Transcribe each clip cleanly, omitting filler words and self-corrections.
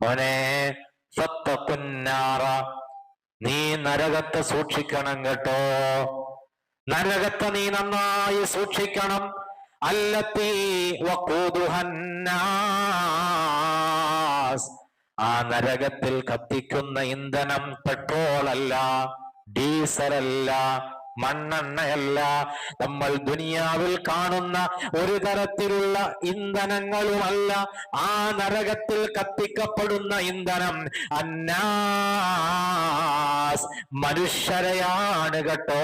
മോനെ ഫത്തഖുന്നാറ, നീ നരകത്തെ സൂക്ഷിക്കണം കേട്ടോ. നരകത്തെ നീ നന്നായി സൂക്ഷിക്കണം. അല്ലത്തി വഖൂദുഹന്നാസ്, ആ നരകത്തിൽ കത്തിക്കുന്ന ഇന്ധനം പെട്രോളല്ല, ഡീസലല്ല, മണ്ണെണ്ണയല്ല, നമ്മൾ ദുനിയാവിൽ കാണുന്ന ഒരു തരത്തിലുള്ള ഇന്ധനങ്ങളുമല്ല. ആ നരകത്തിൽ കത്തിക്കപ്പെടുന്ന ഇന്ധനം അന്നാസ്, മനുഷ്യരെയാണ് കേട്ടോ.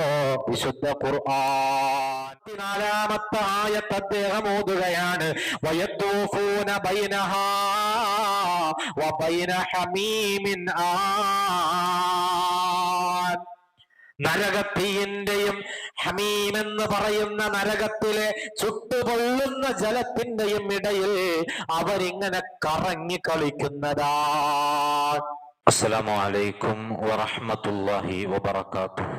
വിശുദ്ധ ഖുർആൻ 4-ാമത്തെ ആയത്ത് അദ്ദേഹം ഓതുകയാണ്. വയത്തൂഫൂന ബൈനഹാ വബൈന ഹമീമിൻ ആൻ. നരകത്തീന്റെയും ഹമീം എന്ന് പറയുന്ന നരകത്തിലെ ചുട്ടുപൊള്ളുന്ന ജലത്തിന്റെയും ഇടയിൽ അവരിങ്ങനെ കറങ്ങി കളിക്കുന്നതാ. അസ്സലാമു അലൈക്കും വറഹ്മത്തുള്ളാഹി വബറകാതുഹു.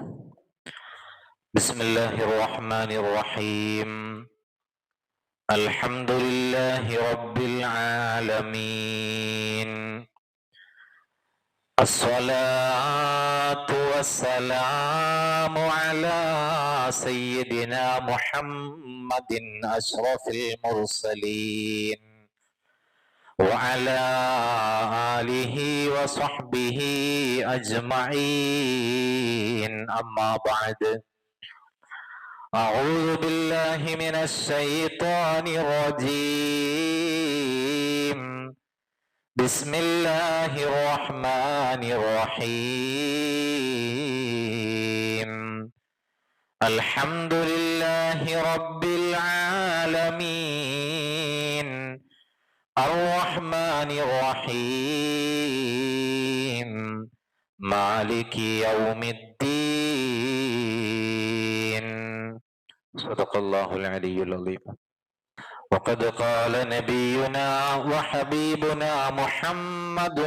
ബിസ്മില്ലാഹിർ റഹ്മാനിർ റഹീം. അൽഹംദുലില്ലാഹി റബ്ബിൽ ആലമീൻ. അസ്സലാത്തു വസ്സലാമു അലാ സയ്യിദിനാ മുഹമ്മദിൻ അഷ്റഫിൽ മുർസലീൻ വഅലാ ആലിഹി വസഹ്ബിഹി അജ്മഈൻ. അമ്മാ ബഅദ്. أعوذ بالله من الشيطان الرجيم. بسم الله الرحمن الرحيم. الحمد لله رب العالمين الرحمن الرحيم مالك يوم الدين. صدق الله العلي العظيم. وقد قال نبينا وحبيبنا محمد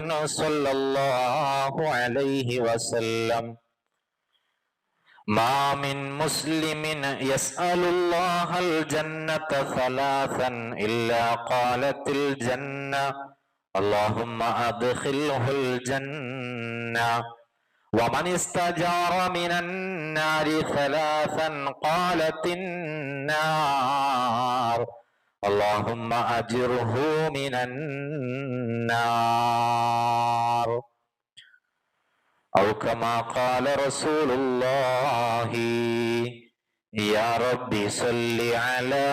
صلى الله عليه وسلم: ما من مسلم يسأل الله الجنة ثلاثا إلا قالت الجنة اللهم أدخله الجنة. ومن استجار من النار ثلاثا قالت النار اللهم أجره من النار. أو كما قال رسول الله: يا ربي صل على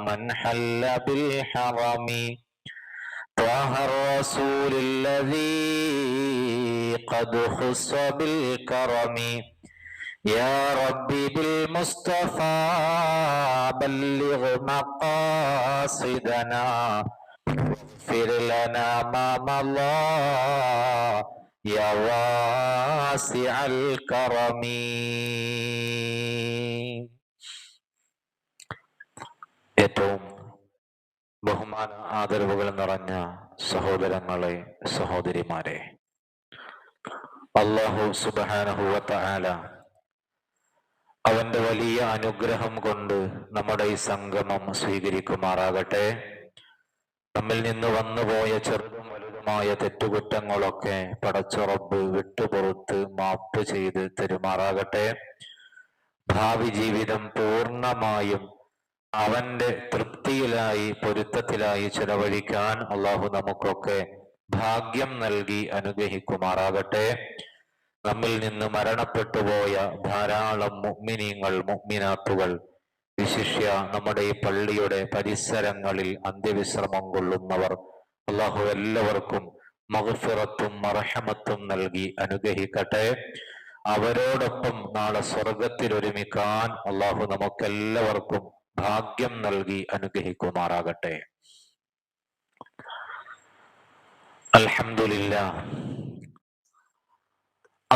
من حل بالحرم طه الرسول الذي قد خص بالكرم. يا ربي بالمصطفى بلغ مقاصدنا واغفر لنا ما مضى يا واسع الكرم. ഏറ്റവും ബഹുമാന ആദരവുകൾ നിറഞ്ഞ സഹോദരങ്ങളെ, സഹോദരിമാരെ, അല്ലാഹു സുബ്ഹാനഹു വ തആല അവന്റെ വലിയ അനുഗ്രഹം കൊണ്ട് നമ്മുടെ ഈ സംഗമം സ്വീകരിക്കുമാറാകട്ടെ. നമ്മിൽ നിന്ന് വന്നുപോയ ചെറുതും വലുതുമായ തെറ്റുകുറ്റങ്ങളൊക്കെ പടച്ച റബ്ബ് വിട്ടുപുറത്ത് മാപ്പ് ചെയ്ത് തരുമാറാകട്ടെ. ഭാവി ജീവിതം പൂർണ്ണമായും അവന്റെ തൃപ്തിയിലായി, പൊരുത്തത്തിലായി ചെലവഴിക്കാൻ അള്ളാഹു നമുക്കൊക്കെ ഭാഗ്യം നൽകി അനുഗ്രഹിക്കുമാറാകട്ടെ. നമ്മിൽ നിന്ന് മരണപ്പെട്ടുപോയ ധാരാളം മുഅ്മിനീങ്ങൾ, മുഅ്മിനാത്തുകൾ, വിശിഷ്യ നമ്മുടെ ഈ പള്ളിയുടെ പരിസരങ്ങളിൽ അന്ത്യവിശ്രമം കൊള്ളുന്നവർ, അള്ളാഹു എല്ലാവർക്കും മഗ്ഫിറത്തും മർഹമത്തും നൽകി അനുഗ്രഹിക്കട്ടെ. അവരോടൊപ്പം നാളെ സ്വർഗത്തിൽ ഒരുമിക്കാൻ അള്ളാഹു നമുക്കെല്ലാവർക്കും ഭാഗ്യം നൽകി അനുഗ്രഹിക്കുമാറാകട്ടെ. അൽഹംദുലില്ലാഹ്.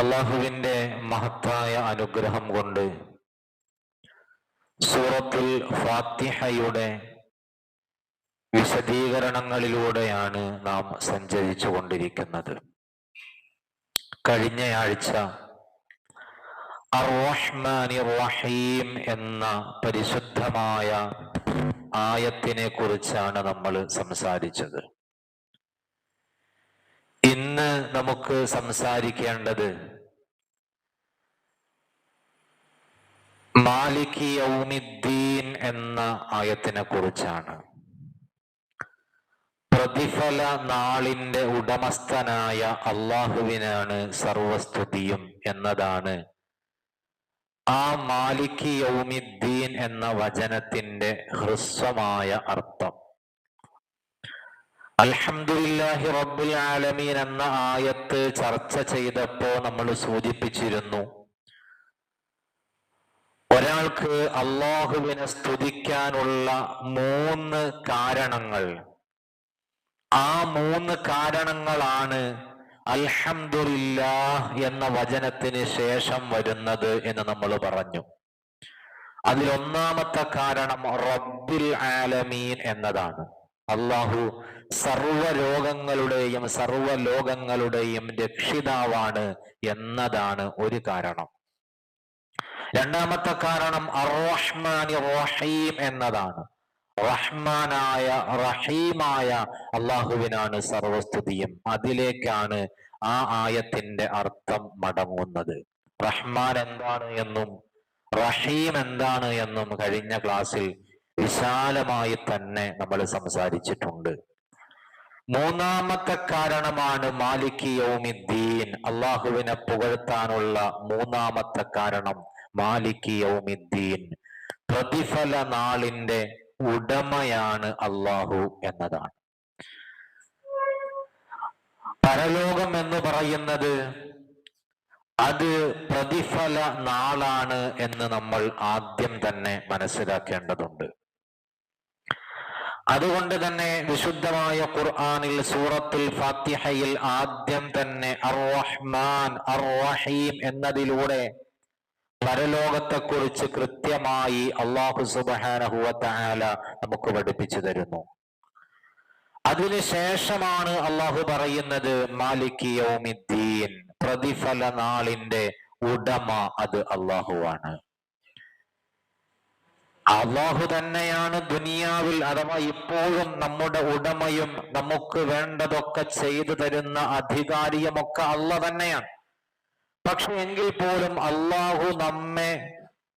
അള്ളാഹുവിന്റെ മഹത്തായ അനുഗ്രഹം കൊണ്ട് സൂറത്തുൽ ഫാത്തിഹയുടെ വിശദീകരണങ്ങളിലൂടെയാണ് നാം സഞ്ചരിച്ചു കൊണ്ടിരിക്കുന്നത്. കഴിഞ്ഞയാഴ്ച അർ-റഹ്മാനിർ റഹീം എന്ന പരിശുദ്ധമായ ആയത്തിനെ കുറിച്ചാണ് നമ്മൾ സംസാരിച്ചത്. ഇന്ന് നമുക്ക് സംസാരിക്കേണ്ടത് മാലിക് യൗമിദ്ദീൻ എന്ന ആയത്തിനെ കുറിച്ചാണ്. പ്രതിഫല നാളിന്റെ ഉടമസ്ഥനായ അള്ളാഹുവിനാണ് സർവസ്തുതിയും എന്നതാണ് ആ മാലിക് യൗമിദ്ദീൻ എന്ന വചനത്തിന്റെ ഹ്രസ്വമായ അർത്ഥം. അൽഹംദുലില്ലാഹി റബ്ബിൽ ആലമീൻ എന്ന ആയത്ത് ചർച്ച ചെയ്തപ്പോ നമ്മൾ സൂചിപ്പിച്ചിരുന്നു, ഒരാൾക്ക് അള്ളാഹുവിനെ സ്തുതിക്കാനുള്ള 3 കാരണങ്ങൾ, ആ 3 കാരണങ്ങളാണ് അൽഹംദുലില്ലാഹ് എന്ന വചനത്തിന് ശേഷം വരുന്നത് എന്ന് നമ്മൾ പറഞ്ഞു. അതിലൊന്നാമത്തെ കാരണം റബ്ബിൽ ആലമീൻ എന്നതാണ്. അള്ളാഹു സർവരോഗങ്ങളുടെയും സർവലോകങ്ങളുടെയും രക്ഷിതാവാണ് എന്നതാണ് ഒരു കാരണം. രണ്ടാമത്തെ കാരണം അർ-റഹ്മാൻ റഹീം എന്നതാണ്. റഹ്മാനായ റഹീമായ അള്ളാഹുവിനാണ് സർവസ്തുതിയും. അതിലേക്കാണ് ആ ആയത്തിന്റെ അർത്ഥം മടങ്ങുന്നത്. റഹ്മാൻ എന്താണ് എന്നും റഹീം എന്താണ് എന്നും കഴിഞ്ഞ ക്ലാസ്സിൽ വിശാലമായി തന്നെ നമ്മൾ സംസാരിച്ചിട്ടുണ്ട്. മൂന്നാമത്തെ കാരണമാണ് മാലിക് യൗമിദ്ദീൻ. അള്ളാഹുവിനെ പുകഴ്ത്താനുള്ള മൂന്നാമത്തെ കാരണം മാലിക് യൗമിദ്ദീൻ, പ്രതിഫല നാളിന്റെ ഉടമയാണ് അള്ളാഹു എന്നതാണ്. പരലോകം എന്ന് പറയുന്നത് അത് പ്രതിഫല നാളാണ് എന്ന് നമ്മൾ ആദ്യം തന്നെ മനസ്സിലാക്കേണ്ടതുണ്ട്. അതുകൊണ്ട് തന്നെ വിശുദ്ധമായ ഖുർആനിൽ സൂറത്തുൽ ഫാത്തിഹയിൽ ആദ്യം തന്നെ അർ-റഹ്മാൻ അർ-റഹീം എന്നതിലൂടെ പരലോകത്തെക്കുറിച്ച് കൃത്യമായി അല്ലാഹു സുബ്ഹാനഹു വ തആല നമുക്ക് പഠിപ്പിച്ചു തരുന്നു. അതിനുശേഷമാണ് അല്ലാഹു പറയുന്നത് മാലിക് യൗമിദ്ദീൻ, പ്രതിഫല നാളിന്റെ ഉടമ അത് അല്ലാഹുവാണ്. അള്ളാഹു തന്നെയാണ് ദുനിയാവിൽ അഥവാ ഇപ്പോഴും നമ്മുടെ ഉടമയും നമുക്ക് വേണ്ടതൊക്കെ ചെയ്തു തരുന്ന അധികാരിയുമൊക്കെ അള്ളാഹു തന്നെയാണ്. പക്ഷെ എങ്കിൽ പോലും അള്ളാഹു നമ്മെ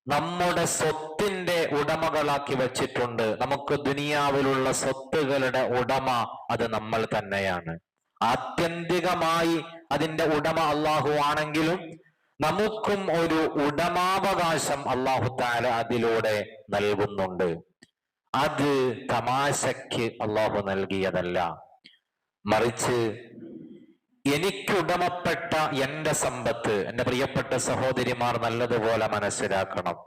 നമ്മുടെ സ്വത്തിന്റെ ഉടമകളാക്കി വെച്ചിട്ടുണ്ട്. നമുക്ക് ദുനിയാവിലുള്ള സ്വത്തുകളുടെ ഉടമ അത് നമ്മൾ തന്നെയാണ്. ആത്യന്തികമായി അതിന്റെ ഉടമ അള്ളാഹു ആണെങ്കിലും നമുക്കും ഒരു ഉടമാവകാശം അല്ലാഹു തആല അതിലൂടെ നൽകുന്നുണ്ട്. അത് തമാശയ്ക്ക് അല്ലാഹു നൽകിയതല്ല, മറിച്ച് എനിക്കുടമപ്പെട്ട എന്റെ സമ്പത്ത്, എന്റെ പ്രിയപ്പെട്ട സഹോദരിമാർ നല്ലതുപോലെ മനസ്സിലാക്കണം.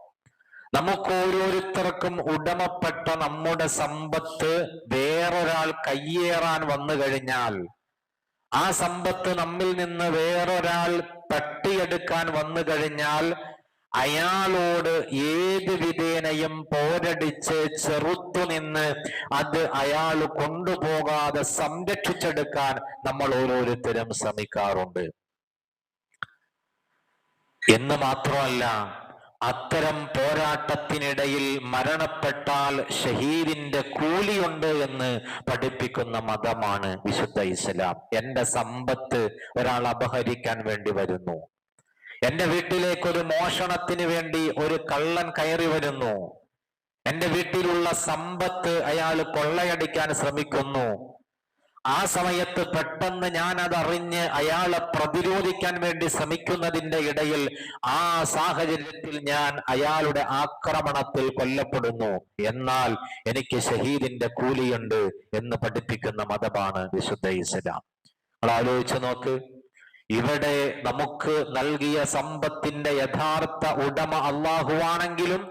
നമുക്ക് ഓരോരുത്തർക്കും ഉടമപ്പെട്ട നമ്മുടെ സമ്പത്ത് വേറൊരാൾ കയ്യേറാൻ വന്നു കഴിഞ്ഞാൽ, ആ സമ്പത്ത് നമ്മിൽ നിന്ന് വേറൊരാൾ തട്ടിയെടുക്കാൻ വന്നു കഴിഞ്ഞാൽ അയാളോട് ഏത് വിധേനയും പോരടിച്ച് ചെറുത്തുനിന്ന് അത് അയാൾ കൊണ്ടുപോകാതെ സംരക്ഷിച്ചെടുക്കാൻ നമ്മൾ ഓരോരുത്തരും ശ്രമിക്കാറുണ്ട്. എന്ന് മാത്രമല്ല, അത്തരം പോരാട്ടത്തിനിടയിൽ മരണപ്പെട്ടാൽ ഷഹീദിന്റെ കൂലിയുണ്ട് എന്ന് പഠിപ്പിക്കുന്ന മതമാണ് വിശുദ്ധ ഇസ്ലാം. എന്റെ സമ്പത്ത് ഒരാൾ അപഹരിക്കാൻ വേണ്ടി വരുന്നു, എന്റെ വീട്ടിലേക്ക് ഒരു മോഷണത്തിന് വേണ്ടി ഒരു കള്ളൻ കയറി വരുന്നു, എന്റെ വീട്ടിലുള്ള സമ്പത്ത് അയാൾ കൊള്ളയടിക്കാൻ ശ്രമിക്കുന്നു, ആ സമയത്ത് പെട്ടെന്ന് ഞാൻ അതറിഞ്ഞ് അയാളെ പ്രതിരോധിക്കാൻ വേണ്ടി ശ്രമിക്കുന്നതിന്റെ ഇടയിൽ ആ സാഹചര്യത്തിൽ ഞാൻ അയാളുടെ ആക്രമണത്തിൽ കൊല്ലപ്പെടുന്നു, എന്നാൽ എനിക്ക് ഷഹീദിന്റെ കൂലിയുണ്ട് എന്ന് പഠിപ്പിക്കുന്ന മതമാണ് വിശുദ്ധ ഇസ്ലാം. നമ്മൾ ആലോചിച്ച് നോക്ക്, ഇവിടെ നമുക്ക് നൽകിയ സമ്പത്തിന്റെ യഥാർത്ഥ ഉടമ അള്ളാഹുവാണെങ്കിലും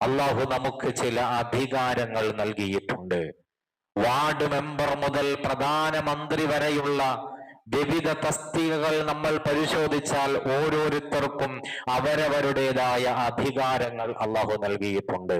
അള്ളാഹു നമുക്ക് ചില അധികാരങ്ങൾ നൽകിയിട്ടുണ്ട്. വാർഡ് മെമ്പർ മുതൽ പ്രധാനമന്ത്രി വരെയുള്ള വിവിധ തസ്തികകൾ നമ്മൾ പരിശോധിച്ചാൽ ഓരോരുത്തർക്കും അവരവരുടേതായ അധികാരങ്ങൾ അള്ളാഹു നൽകിയിട്ടുണ്ട്.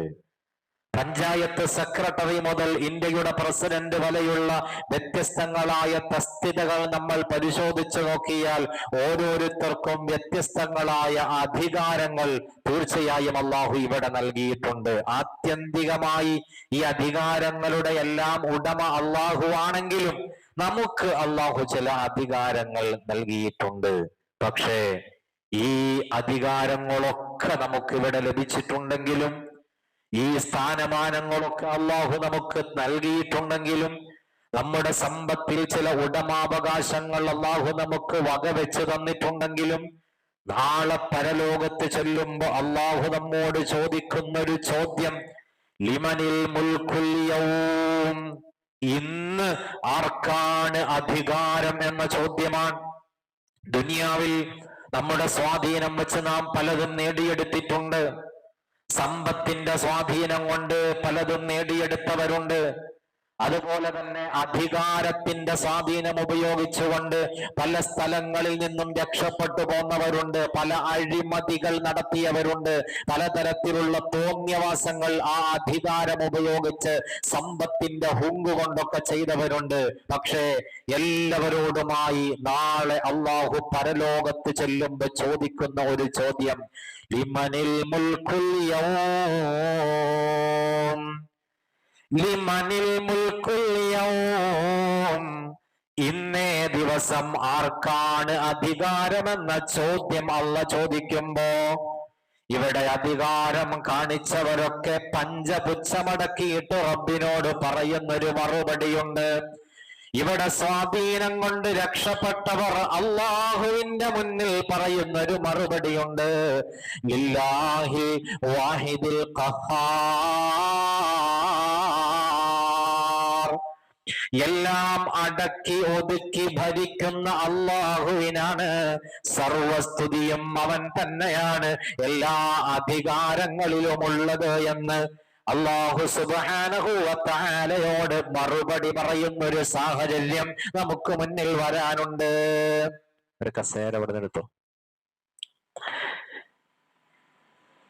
പഞ്ചായത്ത് സെക്രട്ടറി മുതൽ ഇന്ത്യയുടെ പ്രസിഡന്റ് വരെയുള്ള വ്യത്യസ്തങ്ങളായ തസ്തികകൾ നമ്മൾ പരിശോധിച്ചു നോക്കിയാൽ ഓരോരുത്തർക്കും വ്യത്യസ്തങ്ങളായ അധികാരങ്ങൾ തീർച്ചയായും അള്ളാഹു ഇവിടെ നൽകിയിട്ടുണ്ട്. ആത്യന്തികമായി ഈ അധികാരങ്ങളുടെ എല്ലാം ഉടമ അള്ളാഹു ആണെങ്കിലും നമുക്ക് അള്ളാഹു ചില അധികാരങ്ങൾ നൽകിയിട്ടുണ്ട്. പക്ഷേ ഈ അധികാരങ്ങളൊക്കെ നമുക്ക് ഇവിടെ ലഭിച്ചിട്ടുണ്ടെങ്കിലും, ഈ സ്ഥാനമാനങ്ങളൊക്കെ അള്ളാഹു നമുക്ക് നൽകിയിട്ടുണ്ടെങ്കിലും, നമ്മുടെ സമ്പത്തിൽ ചില ഉടമാവകാശങ്ങൾ അള്ളാഹു നമുക്ക് വകവെച്ച് തന്നിട്ടുണ്ടെങ്കിലും, നാളെ പരലോകത്ത് ചെല്ലുമ്പോ അള്ളാഹു നമ്മോട് ചോദിക്കുന്നൊരു ചോദ്യം, ലിമനിൽ മുൽക്കുൽ യൗം, ഇന്ന് ആർക്കാണ് അധികാരം എന്ന ചോദ്യമാണ്. ദുനിയാവിൽ നമ്മുടെ സ്വാധീനം വെച്ച് നാം പലതും നേടിയെടുത്തിട്ടുണ്ട്. സമ്പത്തിന്റെ സ്വാധീനം കൊണ്ട് പലതും നേടിയെടുത്തവരുണ്ട്. അതുപോലെ തന്നെ അധികാരത്തിന്റെ സ്വാധീനം ഉപയോഗിച്ചുകൊണ്ട് പല സ്ഥലങ്ങളിൽ നിന്നും രക്ഷപ്പെട്ടു പോന്നവരുണ്ട്. പല അഴിമതികൾ നടത്തിയവരുണ്ട്. പലതരത്തിലുള്ള തോന്നിയവാസങ്ങൾ ആ അധികാരം ഉപയോഗിച്ച് സമ്പത്തിന്റെ ഹുങ്ക് കൊണ്ടൊക്കെ ചെയ്തവരുണ്ട്. പക്ഷേ എല്ലാവരോടുമായി നാളെ അള്ളാഹു പരലോകത്ത് ചെല്ലുമ്പോൾ ചോദിക്കുന്ന ഒരു ചോദ്യം, ലിമനിൽ മുൽക്കുൽ യൗം, ലിമനിൽ മുൽക്കുൽ യൗം, ഇന്നേ ദിവസം ആർക്കാണ് അധികാരമെന്ന ചോദ്യം അല്ലാഹു ചോദിക്കുമ്പോ, ഇവിടെ അധികാരം കാണിച്ചവരൊക്കെ പഞ്ചപുച്ഛമടക്കിയിട്ട് റബ്ബിനോട് പറയുന്നൊരു മറുപടിയുണ്ട്. ഇവിടെ സ്വാധീനം കൊണ്ട് രക്ഷപ്പെട്ടവർ അള്ളാഹുവിന്റെ മുന്നിൽ പറയുന്നൊരു മറുപടിയുണ്ട്, ലില്ലാഹി വാഹിദിൽ ഖഹാർ, എല്ലാം അടക്കി ഒതുക്കി ഭരിക്കുന്ന അള്ളാഹുവിനാണ് സർവസ്തുതിയും അവൻ തന്നെയാണ് എല്ലാ അധികാരങ്ങളിലുമുള്ളത് എന്ന് അല്ലാഹു സുബ്ഹാനഹു വ തആലയോട് മറുപടി പറയുന്ന ഒരു സാഹചര്യം നമുക്ക് മുന്നിൽ വരാനുണ്ട്. ഒരു കസേര ഇവിടെ നിന്നെടുത്തോ.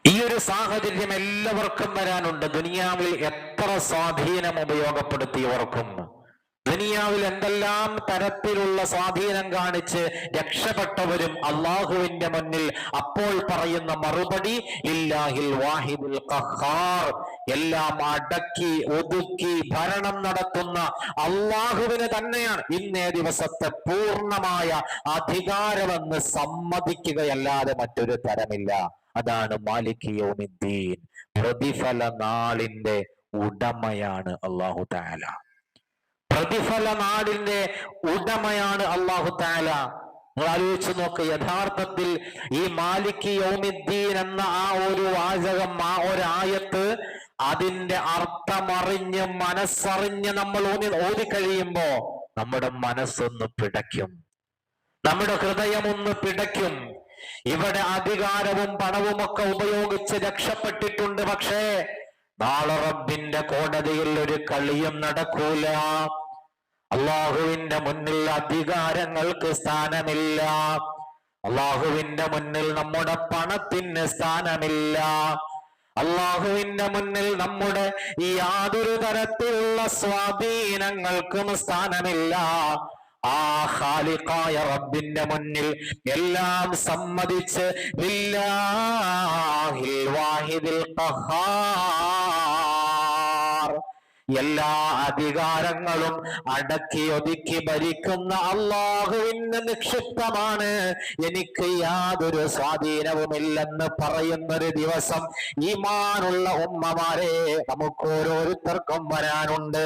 ഈ ഒരു സാഹചര്യം എല്ലാവർക്കും വരാനുണ്ട്. ദുനിയാവിൽ എത്ര സ്വാധീനം ഉപയോഗപ്പെടുത്തിയവർക്കും, ദുനിയാവിൽ എന്തെല്ലാം തരത്തിലുള്ള സ്വാധീനം കാണിച്ച് രക്ഷപ്പെട്ടവരും അള്ളാഹുവിന്റെ മുന്നിൽ അപ്പോൾ പറയുന്ന മറുപടി ഇല്ലാഹിൽ വാഹിദുൽ ഖഹാർ, എല്ലാം അടക്കി ഒതുക്കി ഭരണം നടത്തുന്ന അള്ളാഹുവിന് തന്നെയാണ് ഇന്നേ ദിവസത്തെ പൂർണ്ണമായ അധികാരമെന്ന് സമ്മതിക്കുകയല്ലാതെ മറ്റൊരു തരമില്ല. അതാണ് മാലിക് യൗമിദ്ദീൻ, പ്രതിഫല നാളിന്റെ ഉടമയാണ് അല്ലാഹു തആല. പ്രതിഫല നാടിന്റെ ഉടമയാണ് അല്ലാഹു തആല. നിങ്ങൾ ആലോചിച്ച് നോക്ക്, യഥാർത്ഥത്തിൽ ഈ മാലിക് യൗമിദ്ദീൻ എന്ന ആ ഒരു വാചകം, ആ ഒരു ആയത്ത്, അതിന്റെ അർത്ഥമറിഞ്ഞ് മനസ്സറിഞ്ഞ് നമ്മൾ ഓതിക്കഴിയുമ്പോ നമ്മുടെ മനസ്സൊന്ന് പിടയ്ക്കും, നമ്മുടെ ഹൃദയമൊന്ന് പിടയ്ക്കും. ഇവിടെ അധികാരവും പണവും ഒക്കെ ഉപയോഗിച്ച് രക്ഷപ്പെട്ടിട്ടുണ്ട്. പക്ഷേ നാളെ റബ്ബിന്റെ കോടതിയിൽ ഒരു കളിയും നടക്കൂല. അള്ളാഹുവിന്റെ മുന്നിൽ അധികാരങ്ങൾക്ക് സ്ഥാനമില്ല. അള്ളാഹുവിന്റെ മുന്നിൽ നമ്മുടെ പണത്തിന് സ്ഥാനമില്ല. അള്ളാഹുവിന്റെ മുന്നിൽ നമ്മുടെ യാതൊരു തരത്തിലുള്ള സ്വാധീനങ്ങൾക്കും സ്ഥാനമില്ല. ആ ഖാലിഖായ റബ്ബിന്റെ മുന്നിൽ എല്ലാം സമ്മതിച്ച് ലില്ലാഹിൽ വാഹിദിൽ ഖഹാർ, എല്ലാ അധികാരങ്ങളും അടക്കി ഒതുക്കി ഭരിക്കുന്ന അള്ളാഹുവിന് നിക്ഷിപ്തമാണ്, എനിക്ക് യാതൊരു സ്വാധീനവുമില്ലെന്ന് പറയുന്നൊരു ദിവസം ഈമാനുള്ള ഉമ്മമാരെ നമുക്ക് ഓരോരുത്തർക്കും വരാനുണ്ട്.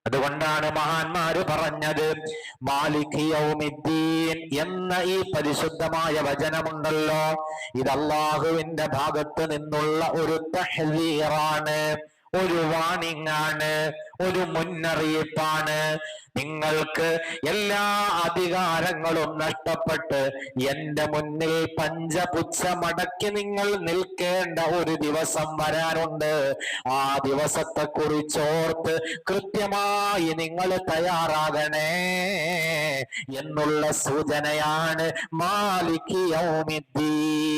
അതുകൊണ്ടാണ് മഹാന്മാര് പറഞ്ഞത്, മാലിക് യൗമിദ്ദീൻ എന്ന ഈ പരിശുദ്ധമായ വചനമുണ്ടല്ലോ, ഇത് അള്ളാഹുവിന്റെ ഭാഗത്ത് നിന്നുള്ള ഒരു തഹ്ദീറാണ്, ഒരു വാണിംഗ് ആണ്, ഒരു മുന്നറിയിപ്പാണ്. നിങ്ങൾക്ക് എല്ലാ അധികാരങ്ങളും നഷ്ടപ്പെട്ട് എന്റെ മുന്നിൽ പഞ്ചപുച്ഛമടക്കി നിങ്ങൾ നിൽക്കേണ്ട ഒരു ദിവസം വരാനുണ്ട്. ആ ദിവസത്തെ കുറിച്ചോർത്ത് കൃത്യമായി നിങ്ങൾ തയ്യാറാകണേ എന്നുള്ള സൂചനയാണ് മാലിക് യൗമിദ്ദീൻ.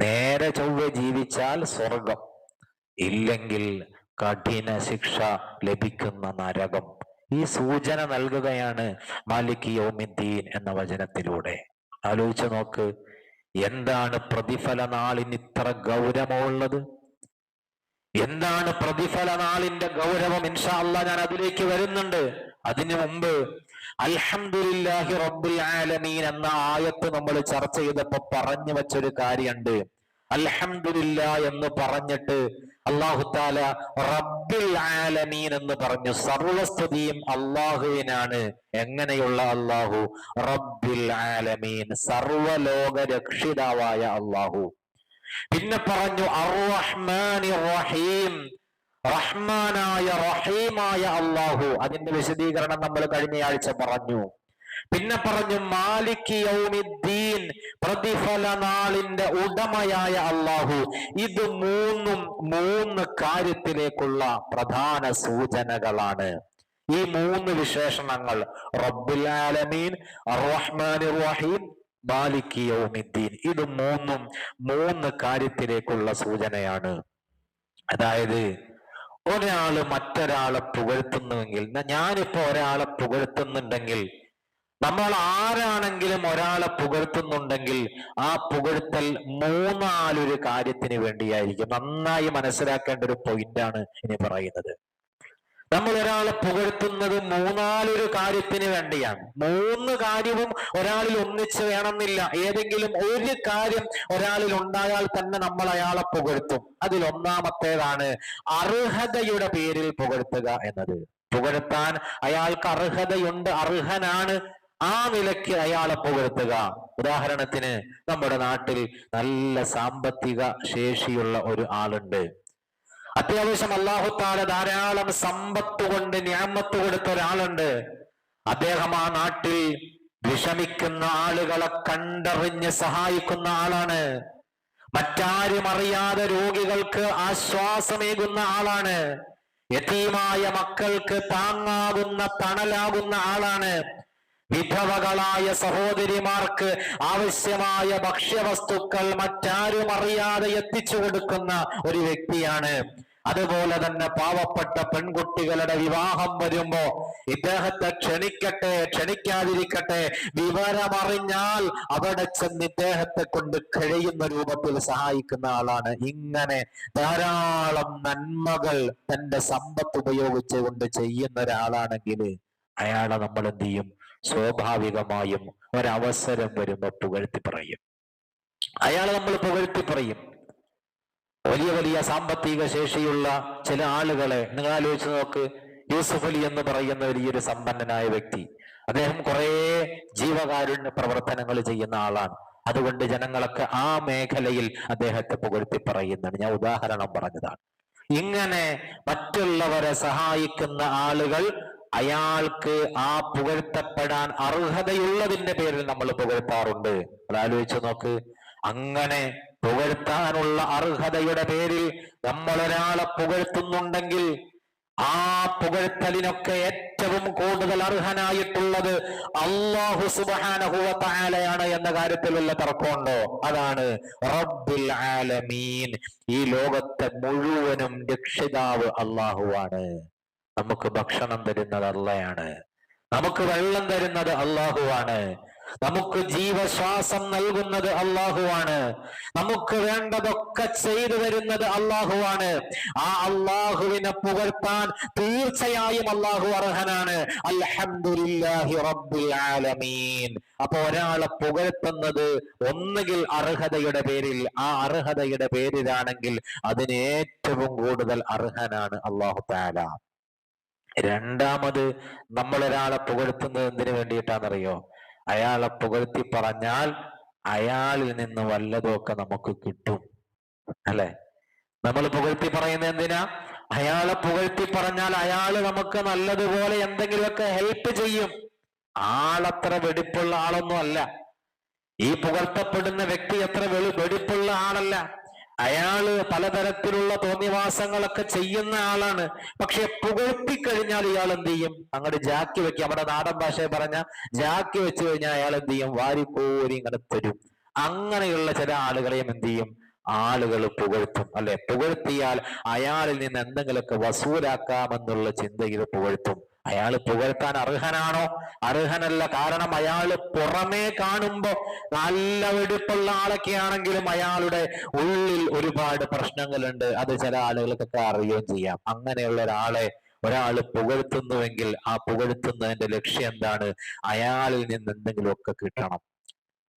നേരെ ചൊവ്വ ജീവിച്ചാൽ സ്വർഗം, ഇല്ലെങ്കിൽ കഠിന ശിക്ഷ ലഭിക്കുന്ന നരകം. ഈ സൂചന നൽകുകയാണ് മാലിക് യൗമിദ്ദീൻ എന്ന വചനത്തിലൂടെ. ആലോചിച്ച് നോക്ക്, എന്താണ് പ്രതിഫല നാളിന് ഇത്ര ഗൗരവമുള്ളത്? എന്താണ് പ്രതിഫല നാളിന്റെ ഗൗരവം? ഇൻഷാ അല്ലാഹ് ഞാൻ അതിലേക്ക് വരുന്നുണ്ട്. അതിനു മുമ്പ് അൽഹംദുലില്ലാഹി റബ്ബിൽ ആലമീൻ എന്ന ആയത്ത് നമ്മൾ ചർച്ച ചെയ്തപ്പോ പറഞ്ഞു വെച്ചൊരു കാര്യമുണ്ട്. അൽഹംദുലില്ലാ എന്ന് പറഞ്ഞിട്ട് അല്ലാഹു തആല റബ്ബിൽ ആലമീൻ എന്ന് പറഞ്ഞു. സർവസ്തുതിയും അല്ലാഹുവിനാണ്. എങ്ങനെയുള്ള അല്ലാഹു? റബ്ബിൽ ആലമീൻ, സർവലോക രക്ഷിതാവായ അല്ലാഹു. പിന്നെ പറഞ്ഞു അർറഹ്മാനിർ റഹീം, റഹ്മാനായ റഹീമായ അല്ലാഹു. അതിന്റെ വിശദീകരണം നമ്മൾ കഴിഞ്ഞയാഴ്ച പറഞ്ഞു. പിന്നെ പറഞ്ഞു മാലിക് യൗമിദ്ദീൻ, പ്രതിഫല നാളിന്റെ ഉടമയായ അല്ലാഹു. ഇത് മൂന്ന് കാര്യത്തിലേക്കുള്ള പ്രധാന സൂചനകളാണ്. ഈ മൂന്ന് വിശേഷണങ്ങൾ റബ്ബുൽ ആലമീൻ, അർറഹ്മാനിർ റഹീം, മാലിക് യൗമിദ്ദീൻ, ഇത് മൂന്ന് കാര്യത്തിലേക്കുള്ള സൂചനയാണ്. അതായത് ഒരാള് മറ്റൊരാളെ പുകഴ്ത്തുന്നുവെങ്കിൽ, ഞാനിപ്പോ ഒരാളെ പുകഴ്ത്തുന്നുണ്ടെങ്കിൽ, നമ്മൾ ആരാണെങ്കിലും ഒരാളെ പുകഴ്ത്തുന്നുണ്ടെങ്കിൽ ആ പുകഴ്ത്തൽ മൂന്നാലൊരു കാര്യത്തിന് വേണ്ടിയായിരിക്കും. നന്നായി മനസ്സിലാക്കേണ്ട ഒരു പോയിന്റാണ് ഇനി പറയുന്നത്. നമ്മൾ ഒരാളെ പുകഴ്ത്തുന്നത് മൂന്നാലൊരു കാര്യത്തിന് വേണ്ടിയാണ്. മൂന്ന് കാര്യവും ഒരാളിൽ ഒന്നിച്ച് വേണമെന്നില്ല. ഏതെങ്കിലും ഒരു കാര്യം ഒരാളിൽ ഉണ്ടായാൽ തന്നെ നമ്മൾ അയാളെ പുകഴ്ത്തും. അതിൽ ഒന്നാമത്തേതാണ് അർഹതയുടെ പേരിൽ പുകഴ്ത്തുക എന്നത്. പുകഴ്ത്താൻ അയാൾക്ക് അർഹതയുണ്ട്, അർഹനാണ്, ആ നിലയ്ക്ക് അയാളെ പുകഴ്ത്തുക. ഉദാഹരണത്തിന് നമ്മുടെ നാട്ടിൽ നല്ല സാമ്പത്തിക ശേഷിയുള്ള ഒരു ആളുണ്ട്. അത്യാവശ്യം അല്ലാഹു തആല ധാരാളം സമ്പത്ത് കൊണ്ട് നിഅമത്ത് കൊടുത്ത ഒരാളുണ്ട്. അദ്ദേഹം ആ നാട്ടിൽ വിഷമിക്കുന്ന ആളുകളെ കണ്ടറിഞ്ഞ് സഹായിക്കുന്ന ആളാണ്. മറ്റാരും അറിയാതെ രോഗികൾക്ക് ആശ്വാസമേകുന്ന ആളാണ്. യതീമായ മക്കൾക്ക് താങ്ങാകുന്ന തണലാകുന്ന ആളാണ്. വിധവകളായ സഹോദരിമാർക്ക് ആവശ്യമായ ഭക്ഷ്യവസ്തുക്കൾ മറ്റാരും അറിയാതെ എത്തിച്ചു കൊടുക്കുന്ന ഒരു വ്യക്തിയാണ്. അതുപോലെ തന്നെ പാവപ്പെട്ട പെൺകുട്ടികളുടെ വിവാഹം വരുമ്പോ ഇദ്ദേഹത്തെ ക്ഷണിക്കട്ടെ ക്ഷണിക്കാതിരിക്കട്ടെ, വിവരമറിഞ്ഞാൽ അവിടെ ചെന്ന് ഇദ്ദേഹത്തെ കൊണ്ട് കഴിയുന്ന രൂപത്തിൽ സഹായിക്കുന്ന ആളാണ്. ഇങ്ങനെ ധാരാളം നന്മകൾ തന്റെ സമ്പത്ത് ഉപയോഗിച്ചുകൊണ്ട് ചെയ്യുന്ന ഒരാളാണെങ്കിൽ അയാളെ നമ്മൾ എന്ത് ചെയ്യും? സ്വാഭാവികമായും ഒരവസരം വരുമ്പോ പുകഴ്ത്തി പറയും. അയാളെ നമ്മൾ പുകഴ്ത്തി പറയും. വലിയ വലിയ സാമ്പത്തിക ശേഷിയുള്ള ചില ആളുകളെ നിങ്ങൾ ആലോചിച്ച് നോക്ക്. യൂസുഫ് അലി എന്ന് പറയുന്ന വലിയൊരു സമ്പന്നനായ വ്യക്തി. അദ്ദേഹം കുറെ ജീവകാരുണ്യ പ്രവർത്തനങ്ങൾ ചെയ്യുന്ന ആളാണ്. അതുകൊണ്ട് ജനങ്ങളൊക്കെ ആ മേഖലയിൽ അദ്ദേഹത്തെ പുകഴ്ത്തി പറയുന്നുണ്ട്. ഞാൻ ഉദാഹരണം പറഞ്ഞതാണ്. ഇങ്ങനെ മറ്റുള്ളവരെ സഹായിക്കുന്ന ആളുകൾ അയാൾക്ക് ആ പുകഴ്ത്തപ്പെടാൻ അർഹതയുള്ളതിന്റെ പേരിൽ നമ്മൾ പുകഴ്ത്താറുണ്ട്. അതാലോചിച്ച് നോക്ക്. അങ്ങനെ പുകഴ്ത്താനുള്ള അർഹതയുടെ പേരിൽ നമ്മൾ ഒരാളെ പുകഴ്ത്തുന്നുണ്ടെങ്കിൽ ആ പുകഴ്ത്തലിനൊക്കെ ഏറ്റവും കൂടുതൽ അർഹനായിട്ടുള്ളത് അല്ലാഹു സുബ്ഹാനഹു വ തആലയാണ് എന്ന കാര്യത്തിൽ വല്ല തർക്കമുണ്ടോ? അതാണ് റബ്ബുൽ ആലമീൻ. ഈ ലോകത്തെ മുഴുവനും രക്ഷിതാവ് അല്ലാഹുവാണ്. നമുക്ക് ഭക്ഷണം തരുന്നത് അല്ലാഹുവാണ്. നമുക്ക് വെള്ളം തരുന്നത് അല്ലാഹുവാണ്. നമുക്ക് ജീവശ്വാസം നൽകുന്നത് അല്ലാഹുവാണ്. നമുക്ക് വേണ്ടതൊക്കെ ചെയ്തു തരുന്നത് അല്ലാഹുവാണ്. ആ അല്ലാഹുവിനെ പുകഴ്ത്താൻ തീർച്ചയായും അല്ലാഹു അർഹനാണ്. അൽഹംദുലില്ലാഹി റബ്ബിൽ ആലമീൻ. അപ്പൊ ഒരാളെ പുകഴ്ത്തുന്നത് ഒന്നുകിൽ അർഹതയുടെ പേരിൽ, ആ അർഹതയുടെ പേരിലാണെങ്കിൽ അതിന് ഏറ്റവും കൂടുതൽ അർഹനാണ് അല്ലാഹു തആല. രണ്ടാമത് നമ്മൾ ഒരാളെ പുകഴ്ത്തുന്നത് എന്തിനു വേണ്ടിയിട്ടാണെന്നറിയോ? അയാളെ പുകഴ്ത്തി പറഞ്ഞാൽ അയാളിൽ നിന്ന് വല്ലതൊക്കെ നമുക്ക് കിട്ടും, അല്ലെ? നമ്മൾ പുകഴ്ത്തി പറയുന്നത് എന്തിനാ? അയാളെ പുകഴ്ത്തി പറഞ്ഞാൽ അയാള് നമുക്ക് നല്ലതുപോലെ എന്തെങ്കിലുമൊക്കെ ഹെൽപ്പ് ചെയ്യും. ആളത്ര വെടിപ്പുള്ള ആളൊന്നും അല്ല. ഈ പുകഴ്ത്തപ്പെടുന്ന വ്യക്തി അത്ര വെടിപ്പുള്ള ആളല്ല. അയാള് പലതരത്തിലുള്ള തോന്നിവാസങ്ങളൊക്കെ ചെയ്യുന്ന ആളാണ്. പക്ഷെ പുകഴ്ത്തിക്കഴിഞ്ഞാൽ ഇയാൾ എന്ത് ചെയ്യും? അങ്ങോട്ട് ജാക്കി വെക്കുക. നമ്മുടെ നാടൻ ഭാഷയെ പറഞ്ഞ ജാക്കി വെച്ച് കഴിഞ്ഞാൽ അയാൾ എന്ത് ചെയ്യും? വാരിക്കോരി ഇങ്ങനെ തരും. അങ്ങനെയുള്ള ചില ആളുകളെയും എന്ത് ചെയ്യും? ആളുകൾ പുകഴ്ത്തും, അല്ലെ? പുകഴ്ത്തിയാൽ അയാളിൽ നിന്ന് എന്തെങ്കിലുമൊക്കെ വസൂലാക്കാമെന്നുള്ള ചിന്തയിൽ പുകഴ്ത്തും. അയാൾ പുകഴ്ത്താൻ അർഹനാണോ? അർഹനല്ല. കാരണം അയാൾ പുറമേ കാണുമ്പോ നല്ല വെടിപ്പുള്ള ആളൊക്കെ ആണെങ്കിലും അയാളുടെ ഉള്ളിൽ ഒരുപാട് പ്രശ്നങ്ങളുണ്ട്. അത് ചില ആളുകൾക്കൊക്കെ അറിയുകയും ചെയ്യാം. അങ്ങനെയുള്ള ഒരാള് പുകഴ്ത്തുന്നുവെങ്കിൽ ആ പുകഴ്ത്തുന്നതിന്റെ ലക്ഷ്യം എന്താണ്? അയാളിൽ നിന്ന് എന്തെങ്കിലുമൊക്കെ കിട്ടണം.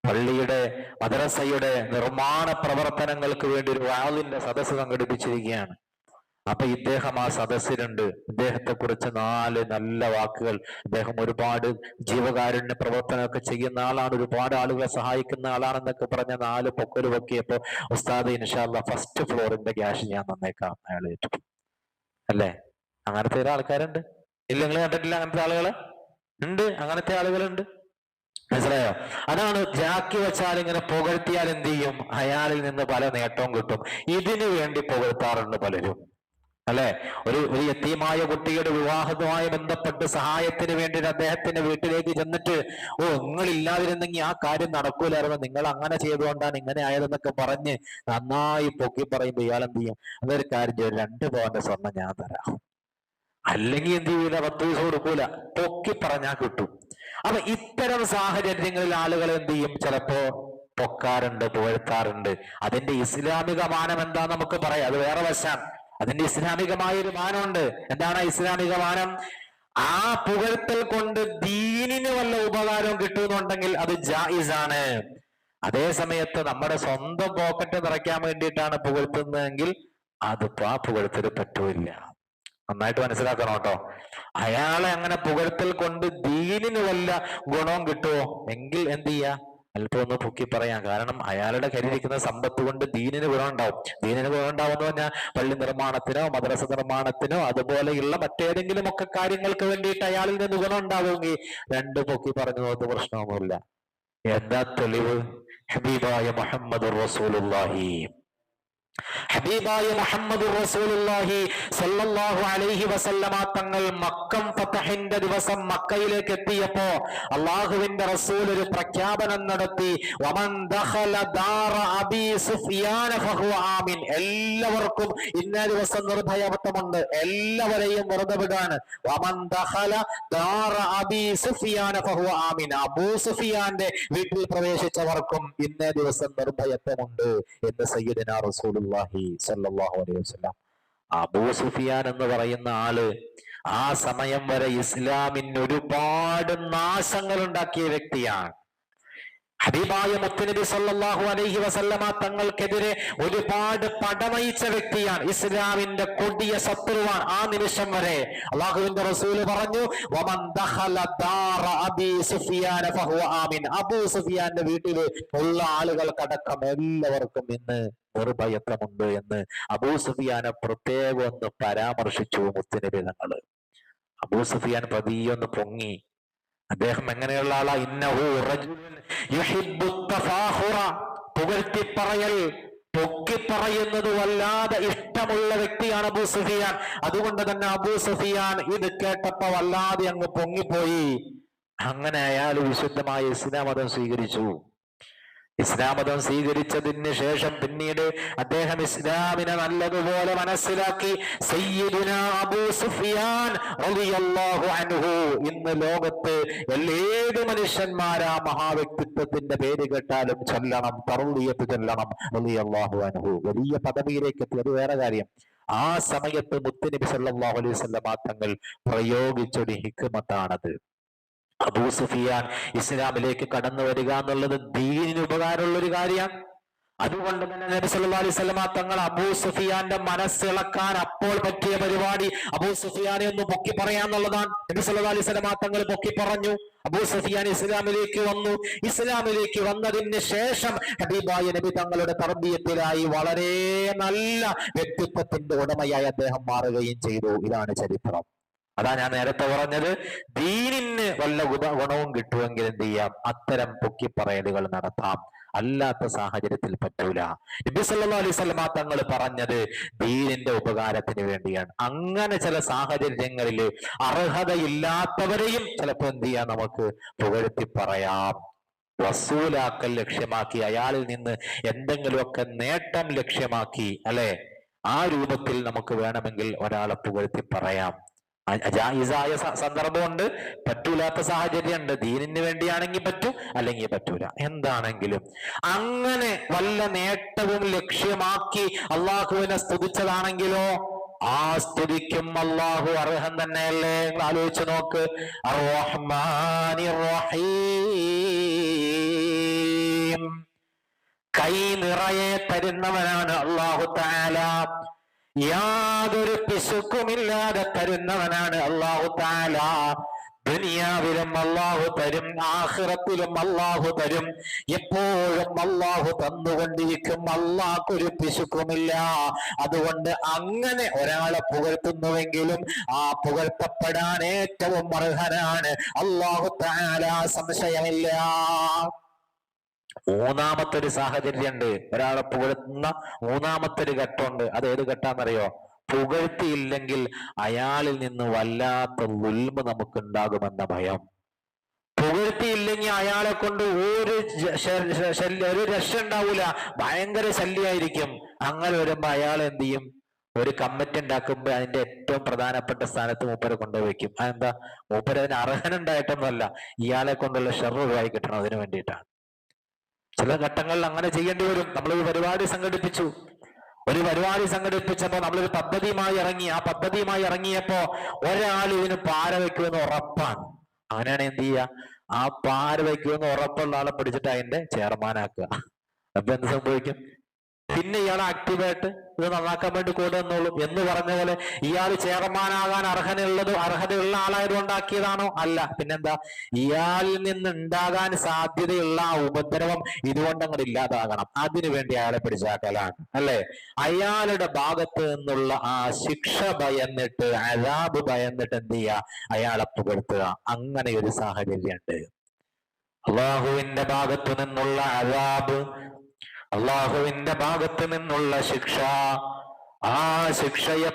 പള്ളിയുടെ മദ്രസയുടെ നിർമ്മാണ പ്രവർത്തനങ്ങൾക്ക് വേണ്ടി ഒരു വാളിന്റെ സദസ്സ് സംഘടിപ്പിച്ചിരിക്കുകയാണ്. അപ്പൊ ഇദ്ദേഹം ആ സദസ്സിലുണ്ട്. ഇദ്ദേഹത്തെ കുറിച്ച് 4 നല്ല വാക്കുകൾ. ഇദ്ദേഹം ഒരുപാട് ജീവകാരുണ്യ പ്രവർത്തനമൊക്കെ ചെയ്യുന്ന ആളാണ്, ഒരുപാട് ആളുകളെ സഹായിക്കുന്ന ആളാണെന്നൊക്കെ പറഞ്ഞ 4 പൊക്കല് പൊക്കിയപ്പോ ഉസ്താദ് ഇൻഷാ അല്ലാഹ് ഫസ്റ്റ് ഫ്ലോറിന്റെ ക്യാഷ് ഞാൻ തന്നേക്കാം അയാൾ ഏറ്റു. അല്ലേ? അങ്ങനത്തെ ചില ആൾക്കാരുണ്ട്. ഇല്ല, നിങ്ങൾ കണ്ടിട്ടില്ല അങ്ങനത്തെ ആളുകള്? ഉണ്ട്, അങ്ങനത്തെ ആളുകളുണ്ട്. മനസ്സിലായോ? അതാണ് ജാക്കി വെച്ചാൽ ഇങ്ങനെ പുകഴ്ത്തിയാൽ എന്ത് ചെയ്യും? അയാളിൽ നിന്ന് പല നേട്ടവും കിട്ടും. ഇതിനു വേണ്ടി പുകഴ്ത്താറുണ്ട് പലരും. അല്ലെ? ഒരു യതീമായ കുട്ടിയുടെ വിവാഹവുമായി ബന്ധപ്പെട്ട് സഹായത്തിന് വേണ്ടി അദ്ദേഹത്തിന്റെ വീട്ടിലേക്ക് ചെന്നിട്ട്, ഓ നിങ്ങളില്ലാതിരുന്നെങ്കിൽ ആ കാര്യം നടക്കൂലായിരുന്നു, നിങ്ങൾ അങ്ങനെ ചെയ്തുകൊണ്ടാണ് ഇങ്ങനെ ആയതെന്നൊക്കെ പറഞ്ഞ് നന്നായി പൊക്കി പറയുമ്പോ ഇയാൾ എന്ത് ചെയ്യും? അതൊരു കാര്യം ചെയ്യും, 2 പവന്റെ സ്വർണം ഞാൻ തരാം. അല്ലെങ്കിൽ എന്ത് ചെയ്യൂല, 10 പൈസ കൊടുക്കൂല. പൊക്കി പറഞ്ഞാൽ കിട്ടും. അപ്പൊ ഇത്തരം സാഹചര്യങ്ങളിൽ ആളുകൾ എന്ത് ചെയ്യും? ചിലപ്പോ പൊക്കാറുണ്ട്, പുകഴ്ത്താറുണ്ട്. അതിന്റെ ഇസ്ലാമിക മാനം എന്താ നമുക്ക് പറയാം, അത് വേറെ വശാണ്. അതിന്റെ ഇസ്ലാമികമായ ഒരു മാനമുണ്ട്. എന്താണ് ഇസ്ലാമിക മാനം? ആ പുകഴ്ത്തൽ കൊണ്ട് ദീനിന് വല്ല ഉപകാരവും കിട്ടുന്നുണ്ടെങ്കിൽ അത് ജായിസാണ്. അതേ സമയത്ത് നമ്മുടെ സ്വന്തം പോക്കറ്റ് നിറയ്ക്കാൻ വേണ്ടിയിട്ടാണ് പുകഴ്ത്തുന്നതെങ്കിൽ അത് ആ പുകഴ്ത്തൽ പറ്റൂല്ല. നന്നായിട്ട് മനസ്സിലാക്കണം കേട്ടോ. അയാളെ അങ്ങനെ പുകഴ്ത്തൽ കൊണ്ട് ദീനിന് വല്ല ഗുണവും കിട്ടുമോ എങ്കിൽ എന്ത് ചെയ്യാ? അല്പം ഒന്ന് പൊക്കി പറയാം. കാരണം അയാളുടെ കയ്യിലിരിക്കുന്ന സമ്പത്ത് കൊണ്ട് ദീനിന് ഗുണം ഉണ്ടാവും. ദീനിന് ഗുണം ഉണ്ടാവും എന്ന് പറഞ്ഞാൽ പള്ളി നിർമ്മാണത്തിനോ മദ്രസ നിർമ്മാണത്തിനോ അതുപോലെയുള്ള മറ്റേതെങ്കിലും ഒക്കെ കാര്യങ്ങൾക്ക് വേണ്ടിയിട്ട് അയാളിൽ നിന്ന് ഗുണം ഉണ്ടാവുമെങ്കിൽ 2 പൊക്കി പറഞ്ഞു നോക്ക്, പ്രശ്നമൊന്നുമില്ല. എന്താ തെളിവ്? ഹബീബായ മുഹമ്മദുർ റസൂലുള്ളാഹി, ഹബീബായ മുഹമ്മദ് റസൂലുള്ളാഹി സ്വല്ലല്ലാഹു അലൈഹി വസല്ലമ തങ്ങൾ മക്കം ഫതഹിന്റെ ദിവസം മക്കയിലേക്ക് എത്തിയപ്പോ അള്ളാഹുവിന്റെ റസൂൽ ഒരു പ്രഖ്യാപനം നടത്തി. വമൻ ദഖല ദാറ അബീ സുഫിയാന ഫഹുവ ആമിൻ. എല്ലാവർക്കും ഇന്ന ദിവസം നിർഭയത്വമുണ്ട്, എല്ലാവരെയും വെറുതെ വിടാണ്. വമൻ ദഖല ദാറ അബീ സുഫിയാന ഫഹുവ ആമിൻ. അബൂ സുഫിയാന്റെ വീട്ടിൽ പ്രവേശിച്ചവർക്കും ഇന്നേ ദിവസം നിർഭയത്വമുണ്ട് എന്ന് സയ്യിദുനാ റസൂൽ സല്ലല്ലാഹു അലൈഹി വസല്ലം. അബൂ സുഫിയാൻ എന്ന് പറയുന്ന ആള് ആ സമയം വരെ ഇസ്ലാമിന് ഒരുപാട് നാശങ്ങൾ ഉണ്ടാക്കിയ വ്യക്തിയാണ്. ഹബീബായ മുത്തുനബി സല്ലല്ലാഹു അലൈഹി വസല്ലമ തങ്ങൾക്കെതിരെ ഒരുപാട് പടനയിച്ച വ്യക്തിയാണ്. ഇസ്ലാമിന്റെ കൊടിയ ശത്രുവാണ്. ആ നിമിഷം വരെ അള്ളാഹുവിന്റെ റസൂല് പറഞ്ഞു, വമൻ ദഖല ദാറ അബീ സുഫിയാന ഫഹുവ ആമിൻ. അബൂ സുഫിയാന്റെ വീട്ടിൽ ഉള്ള ആളുകൾക്കടക്കം എല്ലാവർക്കും ഇന്ന് നിർഭയത്വമുണ്ട് എന്ന് അബൂ സുഫിയാനെ പ്രത്യേകം ഒന്ന് പരാമർശിച്ചു മുത്തുനബി തങ്ങള്. അബൂ സുഫിയാൻ പതിയൊന്ന് പൊങ്ങി. അദ്ദേഹം എങ്ങനെയുള്ള ആളാ? ഇന്നഹു റജുലുൻ യുഹിബ്ബു തഫാഖുറ. പുകഴ്ത്തിപ്പറയൽ, പൊക്കിപ്പറയുന്നത് വല്ലാതെ ഇഷ്ടമുള്ള വ്യക്തിയാണ് അബൂ സുഫിയാൻ. അതുകൊണ്ട് തന്നെ അബൂ സുഫിയാൻ ഇത് കേട്ടപ്പോ വല്ലാതെ അങ്ങ് പൊങ്ങിപ്പോയി. അങ്ങനെ അയാൾ വിശുദ്ധമായ ഇസ്ലാം മതം സ്വീകരിച്ചു. ഇസ്ലാം മതം സ്വീകരിച്ചതിന് ശേഷം പിന്നീട് അദ്ദേഹം ഇസ്ലാമിനെ നല്ലതുപോലെ മനസ്സിലാക്കി. സയ്യിദുനാ അബൂ സുഫിയാൻ റളിയല്ലാഹു അൻഹു ഇന്ന് ലോകത്ത് ഏത് മനുഷ്യന്മാരാ മഹാവ്യക്തിത്വത്തിന്റെ പേര് കേട്ടാലും ചൊല്ലണം, തർളിയത്ത് ചൊല്ലണം, റളിയല്ലാഹു അൻഹു. വലിയ പദവിയിലേക്ക് എത്തി, അത് വേറെ കാര്യം. ആ സമയത്ത് മുത്തുനബി സല്ലല്ലാഹു അലൈഹി വസല്ലം തങ്ങൾ പ്രയോഗിച്ചൊരു ഹിക്മത്താണത്. അബൂ സുഫിയാൻ ഇസ്ലാമിലേക്ക് കടന്നു വരിക എന്നുള്ളത് ദീനിന് ഉപകാരമുള്ള ഒരു കാര്യമാണ്. അതുകൊണ്ട് തന്നെ നബി സല്ലല്ലാഹു അലൈഹി വസല്ലം തങ്ങൾ അബൂ സുഫിയാന്റെ മനസ്സിളക്കാൻ അപ്പോൾ പറ്റിയ പരിപാടി അബൂ സുഫിയാനെ ഒന്ന് പൊക്കി പറയാന്നുള്ളതാണ്. നബി സല്ലല്ലാഹു അലൈഹി വസല്ലം തങ്ങൾ പൊക്കി പറഞ്ഞു. അബൂ സുഫിയാൻ ഇസ്ലാമിലേക്ക് വന്നു. ഇസ്ലാമിലേക്ക് വന്നതിന് ശേഷം ഹബീബായ നബി തങ്ങളുടെ തർബിയത്തിലായി വളരെ നല്ല വ്യക്തിത്വത്തിന്റെ ഉടമയായി അദ്ദേഹം മാറുകയും ചെയ്തു. ഇതാണ് ചരിത്രം. അതാ ഞാൻ നേരത്തെ പറഞ്ഞത്, ദീനിന് വല്ല ഗുണവും കിട്ടുമെങ്കിൽ എന്ത് ചെയ്യാം? അത്തരം പൊക്കിപ്പറയലുകൾ നടത്താം. അല്ലാത്ത സാഹചര്യത്തിൽ പറ്റൂല. നബി സല്ലല്ലാഹു അലൈഹി വസല്ലം തങ്ങൾ പറഞ്ഞത് ദീനിന്റെ ഉപകാരത്തിന് വേണ്ടിയാണ്. അങ്ങനെ ചില സാഹചര്യങ്ങളിൽ അർഹതയില്ലാത്തവരെയും ചിലപ്പോൾ എന്ത് ചെയ്യാം? നമുക്ക് പുകഴ്ത്തി പറയാം. വസൂലാക്കൽ ലക്ഷ്യമാക്കി, അയാളിൽ നിന്ന് എന്തെങ്കിലുമൊക്കെ നേട്ടം ലക്ഷ്യമാക്കി, അല്ലെ? ആ രൂപത്തിൽ നമുക്ക് വേണമെങ്കിൽ ഒരാളെ പുകഴ്ത്തി പറയാം. ജായിസായ സന്ദർഭമുണ്ട്, പറ്റൂലാത്ത സാഹചര്യമുണ്ട്. ദീനിന് വേണ്ടിയാണെങ്കിൽ പറ്റും, അല്ലെങ്കിൽ പറ്റൂല. എന്താണെങ്കിലും അങ്ങനെ വല്ല നേട്ടവും ലക്ഷ്യമാക്കി അള്ളാഹുവിനെ സ്തുതിച്ചതാണെങ്കിലോ ആ സ്തുതിക്കും അള്ളാഹു അർഹൻ തന്നെയല്ലേ? ആലോചിച്ച് നോക്ക്. അർ-റഹ്മാനിർ റഹീം, കൈ നിറയെ തരുന്നവനാണ് അള്ളാഹു തആല. യാതൊരു പിശുക്കുമില്ലാതെ തരുന്നവനാണ് അള്ളാഹു തആല. ദുനിയാവിലും അള്ളാഹു തരും, ആഖിറത്തിലും അള്ളാഹു തരും. എപ്പോഴും അള്ളാഹു തന്നുകൊണ്ടിരിക്കും. അള്ളാഹ്ക്കൊരു പിശുക്കുമില്ല. അതുകൊണ്ട് അങ്ങനെ ഒരാളെ പുകഴ്ത്തുന്നുവെങ്കിലും ആ പുകഴ്ത്തപ്പെടാൻ ഏറ്റവും അർഹനാണ് അള്ളാഹു തആല, സംശയമില്ല. മൂന്നാമത്തെ ഒരു സാഹചര്യമുണ്ട്, ഒരാളെ പുകഴ്ത്തുന്ന മൂന്നാമത്തെ ഒരു ഘട്ടമുണ്ട്. അത് ഏത് ഘട്ടാന്നറിയോ? പുകഴ്ത്തിയില്ലെങ്കിൽ അയാളിൽ നിന്ന് വല്ലാത്ത ദുൽമ് നമുക്കുണ്ടാകുമെന്ന ഭയം. പുകഴ്ത്തിയില്ലെങ്കിൽ അയാളെ കൊണ്ട് ഒരു രക്ഷ ഉണ്ടാവൂല, ഭയങ്കര ശല്യമായിരിക്കും. അങ്ങനെ വരുമ്പോ അയാൾ എന്ത് ചെയ്യും? ഒരു കമ്മിറ്റി ഉണ്ടാക്കുമ്പോ അതിന്റെ ഏറ്റവും പ്രധാനപ്പെട്ട സ്ഥാനത്ത് മൂപ്പരെ കൊണ്ടുവയ്ക്കും. അതെന്താ? മൂപ്പര് അതിന് അർഹനുണ്ടായിട്ടൊന്നുമല്ല, ഇയാളെ കൊണ്ടുള്ള ഷർറ് ഒഴിവായി കിട്ടണം, അതിനു വേണ്ടിയിട്ടാണ്. ചില ഘട്ടങ്ങളിൽ അങ്ങനെ ചെയ്യേണ്ടി വരും. നമ്മളൊരു പരിപാടി സംഘടിപ്പിച്ചു, നമ്മളൊരു പദ്ധതിയുമായി ഇറങ്ങി. ആ പദ്ധതിയുമായി ഇറങ്ങിയപ്പോ ഒരാൾ ഇതിന് പാര വയ്ക്കുമെന്ന് ഉറപ്പാണ്. അങ്ങനെയാണ് എന്ത് ചെയ്യുക? ആ പാര വയ്ക്കുമെന്ന് ഉറപ്പുള്ള ആളെ പിടിച്ചിട്ട് അതിന്റെ ചെയർമാനാക്കുക. അപ്പൊ എന്ത് സംഭവിക്കും? പിന്നെ ഇയാൾ ആക്റ്റീവായിട്ട് ഇത് നന്നാക്കാൻ വേണ്ടി കൂടെ നിന്നോളും. എന്ന് പറഞ്ഞ പോലെ ഇയാൾ ചെയർമാനാകാൻ അർഹതയുള്ള ആളായതുകൊണ്ടാക്കിയതാണോ? അല്ല. പിന്നെന്താ? ഇയാളിൽ നിന്ന് ഉണ്ടാകാൻ സാധ്യതയുള്ള ആ ഉപദ്രവം ഇതുകൊണ്ട് അങ്ങോട്ട് ഇല്ലാതാകണം, അതിനു വേണ്ടി അയാളെ പിടിച്ചാക്കലാണ്, അല്ലെ? അയാളുടെ ഭാഗത്ത് നിന്നുള്ള ആ ശിക്ഷ ഭയന്നിട്ട്, അദാബ് ഭയന്നിട്ട് എന്ത് ചെയ്യുക? അയാളെ പുകഴ്ത്തുക. അങ്ങനെ ഒരു സാഹചര്യമുണ്ട്. അള്ളാഹുവിന്റെ ഭാഗത്തു നിന്നുള്ള അദാബ്, അള്ളാഹുവിന്റെ ഭാഗത്ത് നിന്നുള്ള ശിക്ഷ, ആ ശിക്ഷയെ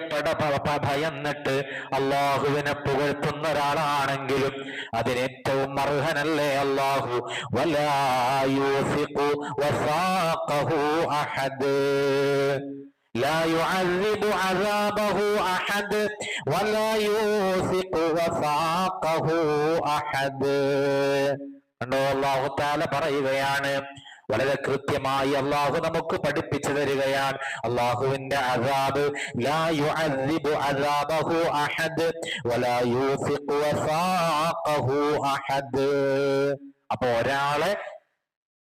ഭയന്നിട്ട് അള്ളാഹുവിനെ പുകഴ്ത്തുന്ന ഒരാളാണെങ്കിലും അതിനേറ്റവും അർഹനല്ലേ അള്ളാഹു. വലാ യൂസിഖു വസാഖഹു അഹദ്, ലാ യുഅദ്ദിബു അദാബഹു അഹദ് വലാ യൂസിഖു വസാഖഹു അഹദ്. കണ്ടോ? അല്ലാഹു തആല പറയുകയാണ്, വളരെ കൃത്യമായി അള്ളാഹു നമുക്ക് പഠിപ്പിച്ചു തരികയാണ്. അള്ളാഹുവിന്റെ അദാബ്, ലാ യുഅദ്ദിബു അദാബഹു അഹദ് വലാ യൂസിഖു വസാഖഹു അഹദ്. അപ്പൊ ഒരാളെ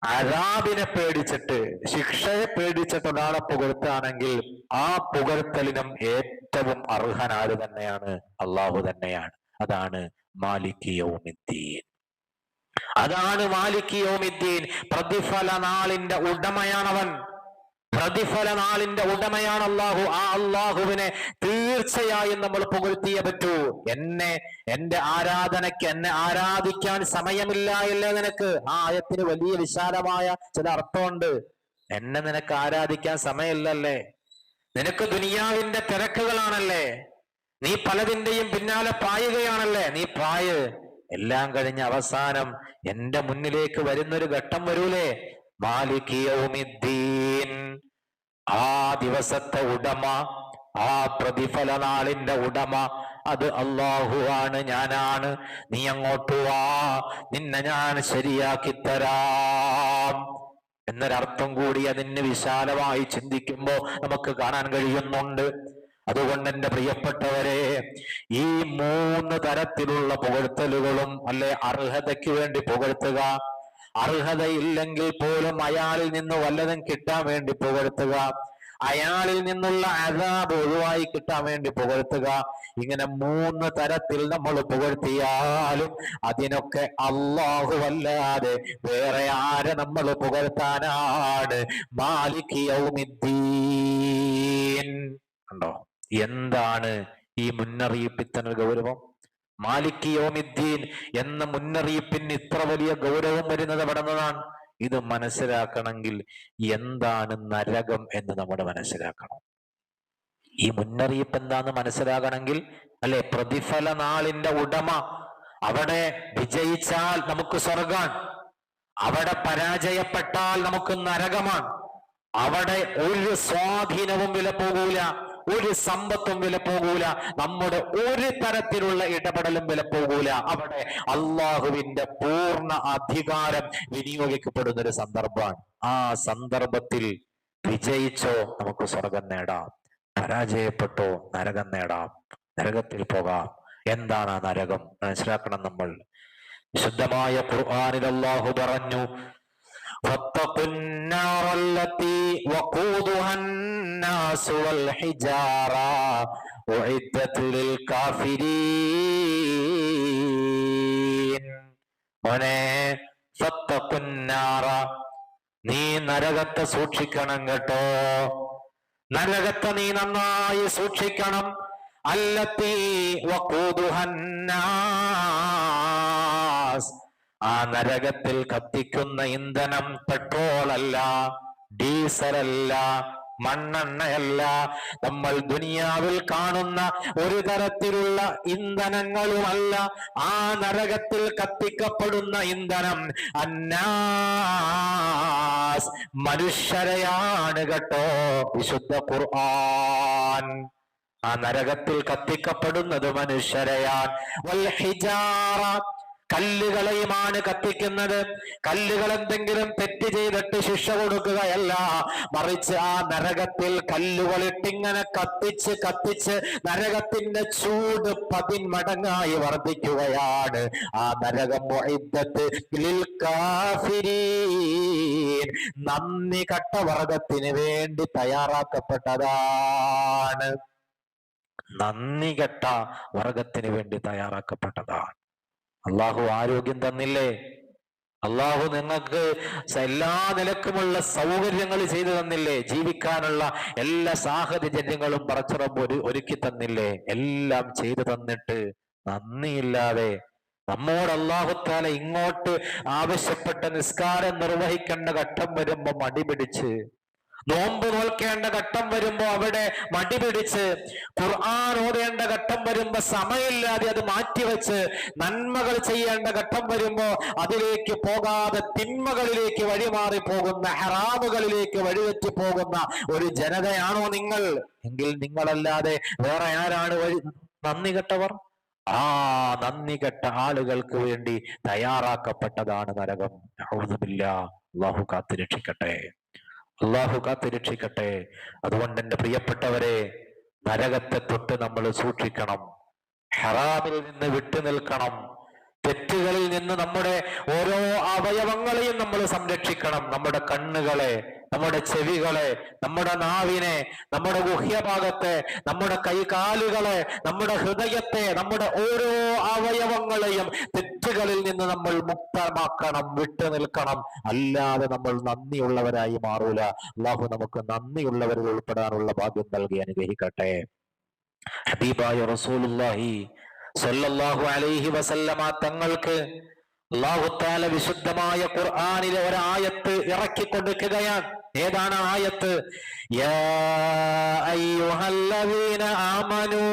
അദാബിനെ പേടിച്ചിട്ട്, ശിക്ഷയെ പേടിച്ചിട്ട് ഒരാളെ പുകഴ്ത്തുകയാണെങ്കിൽ ആ പുകഴ്ത്തലിനും ഏറ്റവും അർഹനാര് തന്നെയാണ്? അള്ളാഹു തന്നെയാണ്. അതാണ് മാലിക് യൗമിദ്ദീൻ. അതാണ് മാലിക് യൗമിദ്ദീൻ. പ്രതിഫല നാളിന്റെ ഉടമയാണവൻ. പ്രതിഫല നാളിന്റെ ഉടമയാണ് അള്ളാഹു. ആ അള്ളാഹുവിനെ തീർച്ചയായും നമ്മൾ പുകഴ്ത്തിയേ പറ്റൂ. എന്റെ ആരാധനയ്ക്ക്, എന്നെ ആരാധിക്കാൻ സമയമില്ല അല്ലേ നിനക്ക്? ആ ആയത്തിന് വലിയ വിശാലമായ ചില അർത്ഥമുണ്ട്. എന്നെ നിനക്ക് ആരാധിക്കാൻ സമയമില്ലല്ലേ? നിനക്ക് ദുനിയാവിന്റെ തിരക്കുകളാണല്ലേ? നീ പലതിന്റെയും പിന്നാലെ പായുകയാണല്ലേ? നീ പായ്. എല്ലാം കഴിഞ്ഞ അവസാനം എന്റെ മുന്നിലേക്ക് വരുന്നൊരു ഘട്ടം വരൂലേ? മാലിക് യൗമിദ്ദീൻ, ആ ദിവസത്തെ ഉടമ, ആ പ്രതിഫല നാളിന്റെ ഉടമ അത് അള്ളാഹു ആണ്, ഞാനാണ്. നീ അങ്ങോട്ട് വാ, നിന്നെ ഞാൻ ശരിയാക്കി തരാം എന്നൊരർത്ഥം കൂടി അതിന് വിശാലമായി ചിന്തിക്കുമ്പോൾ നമുക്ക് കാണാൻ കഴിയുന്നുണ്ട്. അതുകൊണ്ട് എന്റെ പ്രിയപ്പെട്ടവരെ, ഈ 3 തരത്തിലുള്ള പുകഴ്ത്തലുകളും, അല്ലെ, അർഹതയ്ക്ക് വേണ്ടി പുകഴ്ത്തുക, അർഹതയില്ലെങ്കിൽ പോലും അയാളിൽ നിന്ന് വല്ലതും കിട്ടാൻ വേണ്ടി പുകഴ്ത്തുക, അയാളിൽ നിന്നുള്ള അദാബ് ഒഴിവായി കിട്ടാൻ വേണ്ടി പുകഴ്ത്തുക, ഇങ്ങനെ 3 തരത്തിൽ നമ്മൾ പുകഴ്ത്തിയാലും അതിനൊക്കെ അല്ലാഹു അല്ലാതെ വേറെ ആരെ നമ്മൾ പുകഴ്ത്താനാണ്? മാലിക് യൗമിദ്ദീൻ. കണ്ടോ എന്താണ് ഈ മുന്നറിയിപ്പിന് ഗൗരവം? മാലിക് യൗമിദ്ദീൻ എന്ന മുന്നറിയിപ്പിന് ഇത്ര വലിയ ഗൗരവം വരുന്നത് എവിടെ നിന്നാണ്? ഇത് മനസ്സിലാക്കണമെങ്കിൽ എന്താണ് നരകം എന്ന് നമ്മൾ മനസ്സിലാക്കണം. ഈ മുന്നറിയിപ്പ് എന്താന്ന് മനസ്സിലാകണമെങ്കിൽ, അല്ലെ, പ്രതിഫല നാളിന്റെ ഉടമ, അവിടെ വിജയിച്ചാൽ നമുക്ക് സ്വർഗാൻ, അവിടെ പരാജയപ്പെട്ടാൽ നമുക്ക് നരകമാണ്. അവിടെ ഒരു സ്വാധീനവും വില പോകൂല, ഒരു സമ്പത്തും വില പോകൂല, നമ്മുടെ ഒരു തരത്തിലുള്ള ഇടപെടലും വില പോകൂല. അവിടെ അള്ളാഹുവിന്റെ പൂർണ്ണ അധികാരം വിനിയോഗിക്കപ്പെടുന്ന ഒരു സന്ദർഭമാണ്. ആ സന്ദർഭത്തിൽ വിജയിച്ചോ നമുക്ക് സ്വർഗം നേടാം, പരാജയപ്പെട്ടോ നരകം നേടാം, നരകത്തിൽ പോകാം. എന്താണ് ആ നരകം മനസ്സിലാക്കണം നമ്മൾ. വിശുദ്ധമായ ഖുർആനിൽ അല്ലാഹു പറഞ്ഞു, വത്തഖുന്നാറല്ലതി വഖൂദുഹന്നാസു വൽ ഹിജാറ ഉഇദ്ദത് ലിൽ കാഫിരീൻ. മോനെ, ഫത്തഖുന്നാറ, നീ നരകത്തെ സൂക്ഷിക്കണം കേട്ടോ. നരകത്തെ നീ നന്നായി സൂക്ഷിക്കണം. അല്ലത്തി വഖൂദുഹന്നാസ്, ആ നരകത്തിൽ കത്തിക്കുന്ന ഇന്ധനം പെട്രോളല്ല, ഡീസലല്ല, മണ്ണെണ്ണയല്ല, നമ്മൾ ദുനിയാവിൽ കാണുന്ന ഒരു തരത്തിലുള്ള ഇന്ധനങ്ങളുമല്ല. ആ നരകത്തിൽ കത്തിക്കപ്പെടുന്ന ഇന്ധനം അന്നാസ്, മനുഷ്യരെയാണ് കേട്ടോ. വിശുദ്ധ ഖുർആൻ ആ നരകത്തിൽ കത്തിക്കപ്പെടുന്നത് മനുഷ്യരെയാണ്. വൽ ഹിജാറ, കല്ലുകളെയുമാണ് കത്തിക്കുന്നത്. കല്ലുകൾ എന്തെങ്കിലും തെറ്റ് ചെയ്തിട്ട് ശിക്ഷ കൊടുക്കുകയല്ല, മറിച്ച് ആ നരകത്തിൽ കല്ലുകളിട്ടിങ്ങനെ കത്തിച്ച് കത്തിച്ച് നരകത്തിന്റെ ചൂട് 10 മടങ്ങായി വർദ്ധിക്കുകയാണ്. ആ നരകം മുഇദ്ദത്ത് ലിൽ കാഫിരീൻ, നന്ദി കെട്ട വർഗത്തിന് വേണ്ടി തയ്യാറാക്കപ്പെട്ടതാണ്. നന്ദി കെട്ട വർഗത്തിന് വേണ്ടി തയ്യാറാക്കപ്പെട്ടതാണ്. അള്ളാഹു ആരോഗ്യം തന്നില്ലേ? അള്ളാഹു നിങ്ങൾക്ക് എല്ലാ നിലക്കുമുള്ള സൗകര്യങ്ങൾ ചെയ്തു തന്നില്ലേ? ജീവിക്കാനുള്ള എല്ലാ സാഹചര്യങ്ങളും പടച്ചറബ് ഒരുക്കി തന്നില്ലേ? എല്ലാം ചെയ്തു തന്നിട്ട് നന്ദിയില്ലാതെ നമ്മോട് അല്ലാഹു തആല ഇങ്ങോട്ട് ആവശ്യപ്പെട്ട നിസ്കാരം നിർവഹിക്കേണ്ട ഘട്ടം വരുമ്പോ മടിപിടിച്ച്, നോമ്പ് നോൽക്കേണ്ട ഘട്ടം വരുമ്പോ അവിടെ മടിപിടിച്ച്, ഖുർആൻ ഓതേണ്ട ഘട്ടം വരുമ്പോ സമയമില്ലാതെ അത് മാറ്റിവെച്ച്, നന്മകൾ ചെയ്യേണ്ട ഘട്ടം വരുമ്പോ അതിലേക്ക് പോകാതെ തിന്മകളിലേക്ക് വഴിമാറി പോകുന്ന, ഹറാമുകളിലേക്ക് വഴിതെറ്റി പോകുന്ന ഒരു ജനതയാണോ നിങ്ങൾ? എങ്കിൽ നിങ്ങളല്ലാതെ വേറെ ആരാണ് നന്ദി കെട്ടവർ? ആ നന്ദി കെട്ട ആളുകൾക്ക് വേണ്ടി തയ്യാറാക്കപ്പെട്ടതാണ് നരകം. അഊദു ബില്ലാഹ്. അല്ലാഹു കാത്തുരക്ഷിക്കട്ടെ, അള്ളാഹു കാത്തുരക്ഷിക്കട്ടെ. അതുകൊണ്ട് എൻ്റെ പ്രിയപ്പെട്ടവരെ, നരകത്തെ തൊട്ട് നമ്മൾ സൂക്ഷിക്കണം, ഹറാമിൽ നിന്ന് വിട്ടു നിൽക്കണം, തെറ്റുകളിൽ നിന്ന് നമ്മുടെ ഓരോ അവയവങ്ങളെയും നമ്മൾ സംരക്ഷിക്കണം. നമ്മുടെ കണ്ണുകളെ, നമ്മുടെ ചെവികളെ, നമ്മുടെ നാവിനെ, നമ്മുടെ ഗുഹ്യഭാഗത്തെ, നമ്മുടെ കൈകാലുകളെ, നമ്മുടെ ഹൃദയത്തെ, നമ്മുടെ ഓരോ അവയവങ്ങളെയും തെറ്റുകളിൽ നിന്ന് നമ്മൾ മുക്തമാക്കണം, വിട്ടു നിൽക്കണം. അല്ലാതെ നമ്മൾ നന്ദിയുള്ളവരായി മാറൂല. അള്ളാഹു നമുക്ക് നന്ദിയുള്ളവരിൽ ഉൾപ്പെടാനുള്ള ഭാഗ്യം നൽകി അനുഗ്രഹിക്കട്ടെ. ഹബീബായ റസൂലുള്ളാഹി സ്വല്ലല്ലാഹു അലൈഹി വസല്ലമ തങ്ങൾക്ക് അല്ലാഹു തആല വിശുദ്ധമായ ഖുർആനിലെ ഒരായത്ത് ഇറക്കി കൊടുക്കുകയാണ്. ഏതാണ് ആയത്ത്? യാ അയ്യുഹല്ലദീന ആമനൂ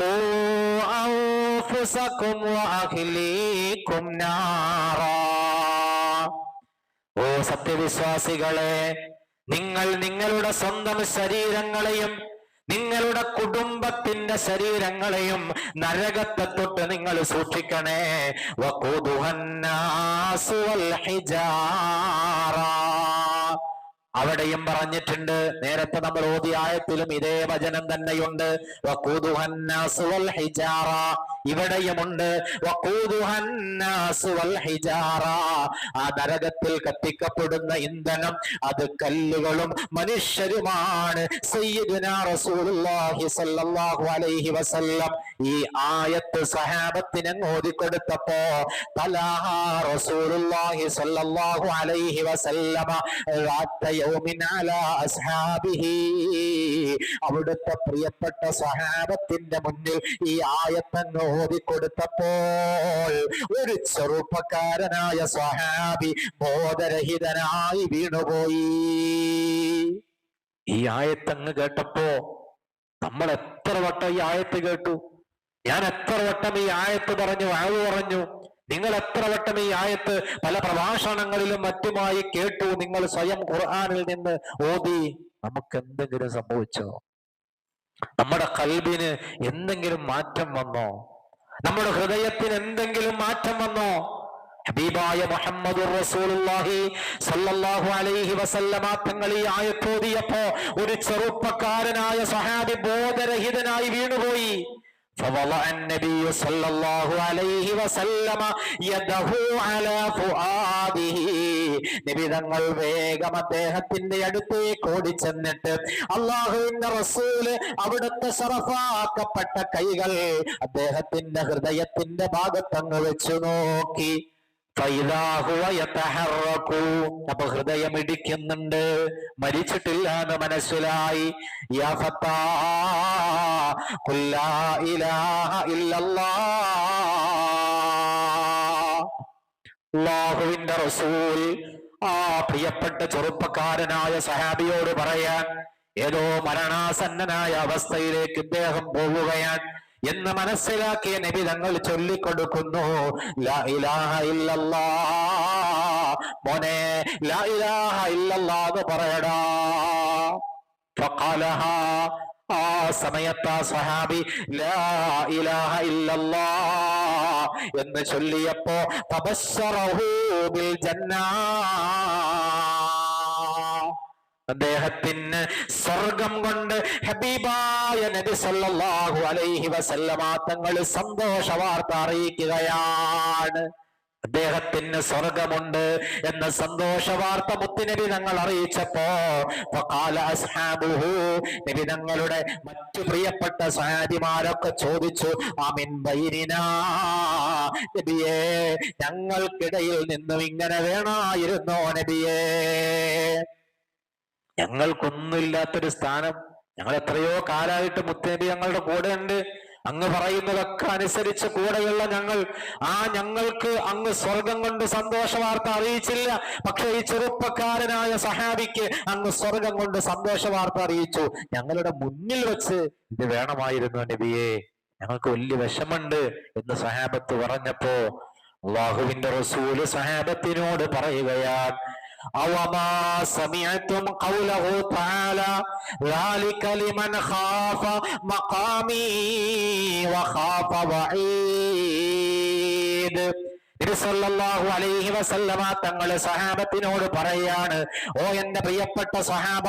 ഖൂ അൻഫുസകും വഅഹ്ലീകും നാറാ. ഓ സത്യവിശ്വാസികളെ, നിങ്ങൾ നിങ്ങളുടെ സ്വന്തം ശരീരങ്ങളെയും നിങ്ങളുടെ കുടുംബത്തിന്റെ ശരീരങ്ങളെയും നരകത്തെ തൊട്ട് നിങ്ങൾ സൂക്ഷിക്കണേ. വഖൂദുഹന്നാസു വൽ ഹിജാറ, അവിടെയും പറഞ്ഞിട്ടുണ്ട്. നേരത്തെ നമ്മൾ ഓതിയ ആയത്തിലും ഇതേ വചനം തന്നെയുണ്ട്. വഖൂദുഹന്നാസു വൽ ഹിജാറ, ഇവിടെയുമുണ്ട് വഖൂദുഹന്നാസു വൽ ഹിജാറ. ആ നരകത്തിൽ കത്തിക്കപ്പെടുന്ന ഇന്ധനം അത് കല്ലുകളും മനുഷ്യരുമാണ്. സയ്യിദുനാ റസൂലുള്ളാഹി സ്വല്ലല്ലാഹു അലൈഹി വസല്ലം ഈ ആയത്ത് സഹാബത്തിന് ഓതിക്കൊടുത്തപ്പോ തലാഹാ റസൂലുള്ളാഹി സ്വല്ലല്ലാഹു അലൈഹി വസല്ലമ യൗമിൻ അലാ അസ്ഹാബിഹി, അവിടുത്തെ പ്രിയപ്പെട്ട സഹാബത്തിന്റെ മുന്നിൽ ഈ ആയത്തങ്ങ് ഓതിക്കൊടുത്തപ്പോൾ ഒരു ചെറുപ്പക്കാരനായ സ്വഹാബി ബോധരഹിതനായി വീണുപോയി. ഈ ആയത്തങ്ങ് കേട്ടപ്പോ നമ്മൾ എത്ര വട്ടം ഈ ആയത്ത് കേട്ടു? ഞാൻ എത്ര വട്ടം ഈ ആയത്ത് പറഞ്ഞു, പറഞ്ഞു. നിങ്ങൾ എത്ര വട്ടം ഈ ആയത്ത് പല പ്രഭാഷണങ്ങളിലും മറ്റുമായി കേട്ടു? നിങ്ങൾ സ്വയം ഖുർആനിൽ നിന്ന് ഓതി. നമുക്ക് എന്തെങ്കിലും സംഭവിച്ചോ? നമ്മുടെ ഖൽബിന് എന്തെങ്കിലും മാറ്റം വന്നോ? നമ്മുടെ ഹൃദയത്തിന് എന്തെങ്കിലും മാറ്റം വന്നോ? ഹബീബായ മുഹമ്മദുർ റസൂലുള്ളാഹി സ്വല്ലല്ലാഹു അലൈഹി വസല്ലമ തങ്ങൾ ഈ ആയത്തോതിയപ്പോ ഒരു ചെറുപ്പക്കാരനായ സഹാബി ബോധരഹിതനായി വീണുപോയി. فوضع النبي صلى الله عليه وسلم يده على فؤاده. നബി തങ്ങൾ വേഗം അദ്ദേഹത്തിന്റെ അടുത്തേക്ക് ഓടിച്ചെന്നിട്ട് അല്ലാഹുവിന്റെ റസൂല് അവിടുത്തെ ശറഫാക്കപ്പെട്ട കൈകൾ അദ്ദേഹത്തിന്റെ ഹൃദയത്തിന്റെ ഭാഗത്തങ്ങ് വെച്ചു നോക്കി. അപ്പൊ ഹൃദയം ഇടിക്കുന്നുണ്ട്, മരിച്ചിട്ടില്ല എന്ന് മനസ്സിലായി. അല്ലാഹുവിന്റെ റസൂൽ ആ പ്രിയപ്പെട്ട ചെറുപ്പക്കാരനായ സഹാബിയോട് പറയാൻ, ഏതോ മരണാസന്നനായ അവസ്ഥയിലേക്ക് ഇദ്ദേഹം പോവുകയാണ് എന്ന് മനസ്സിലാക്കിയ നബി തങ്ങൾ ചൊല്ലിക്കൊടുക്കുന്നു, ലാ ഇലാഹ ഇല്ലല്ലാഹ്. മോനെ, ലാ ഇലാഹ ഇല്ലല്ലാഹ് എന്ന് പറയടാ. ഫഖാലഹാ. ആ സമയത്ത് ആ സഹാബി ലാ ഇലാഹ ഇല്ലല്ലാഹ് എന്ന് ചൊല്ലിയപ്പോ തബശ്ശറഹു ബിൽ ജന്നah. അദ്ദേഹത്തിന് സ്വർഗം കൊണ്ട് ഹബീബായ നബി സല്ലല്ലാഹു അലൈഹി വസല്ലമ തങ്ങൾ സന്തോഷ വാർത്ത അറിയിക്കുകയാണ്. അദ്ദേഹത്തിന് സ്വർഗമുണ്ട് എന്ന സന്തോഷ വാർത്ത മുത്തുനബി തങ്ങൾ അറിയിച്ചപ്പോ ഫഖാല അസ്ഹാബുഹു, നബി തങ്ങളുടെ മറ്റു പ്രിയപ്പെട്ട സഹാബിമാരൊക്കെ ചോദിച്ചു, ആമിൻ ബൈനിനാ, നബിയേ ഞങ്ങൾക്കിടയിൽ നിന്നും ഇങ്ങനെ വേണമായിരുന്നോ നബിയേ? ഞങ്ങൾക്കൊന്നുമില്ലാത്തൊരു സ്ഥാനം, ഞങ്ങൾ എത്രയോ കാലമായിട്ട് മുത്തുനബി ഞങ്ങളുടെ കൂടെ ഉണ്ട്, അങ്ങ് പറയുന്നതൊക്കെ അനുസരിച്ച് കൂടെയുള്ള ഞങ്ങൾക്ക് അങ്ങ് സ്വർഗം കൊണ്ട് സന്തോഷ വാർത്ത അറിയിച്ചില്ല. പക്ഷെ ഈ ചെറുപ്പക്കാരനായ സഹാബിക്ക് അങ്ങ് സ്വർഗം കൊണ്ട് സന്തോഷ വാർത്ത അറിയിച്ചു. ഞങ്ങളുടെ മുന്നിൽ വെച്ച് ഇത് വേണമായിരുന്നു നബിയെ, ഞങ്ങൾക്ക് വലിയ വിഷമുണ്ട് എന്ന് സഹാബത്ത് പറഞ്ഞപ്പോ അല്ലാഹുവിന്റെ റസൂല് സഹാബത്തിനോട് പറയുകയാണ്, أوما سمعتم قوله تعالى ذلك لمن خاف مقامي وخاف وعيد. നബി സല്ലല്ലാഹു അലൈഹി വസല്ലമ തങ്ങൾ സഹാബത്തിനോട് പറയാണ്, ഓ എന്റെ പ്രിയപ്പെട്ട സഹാബ,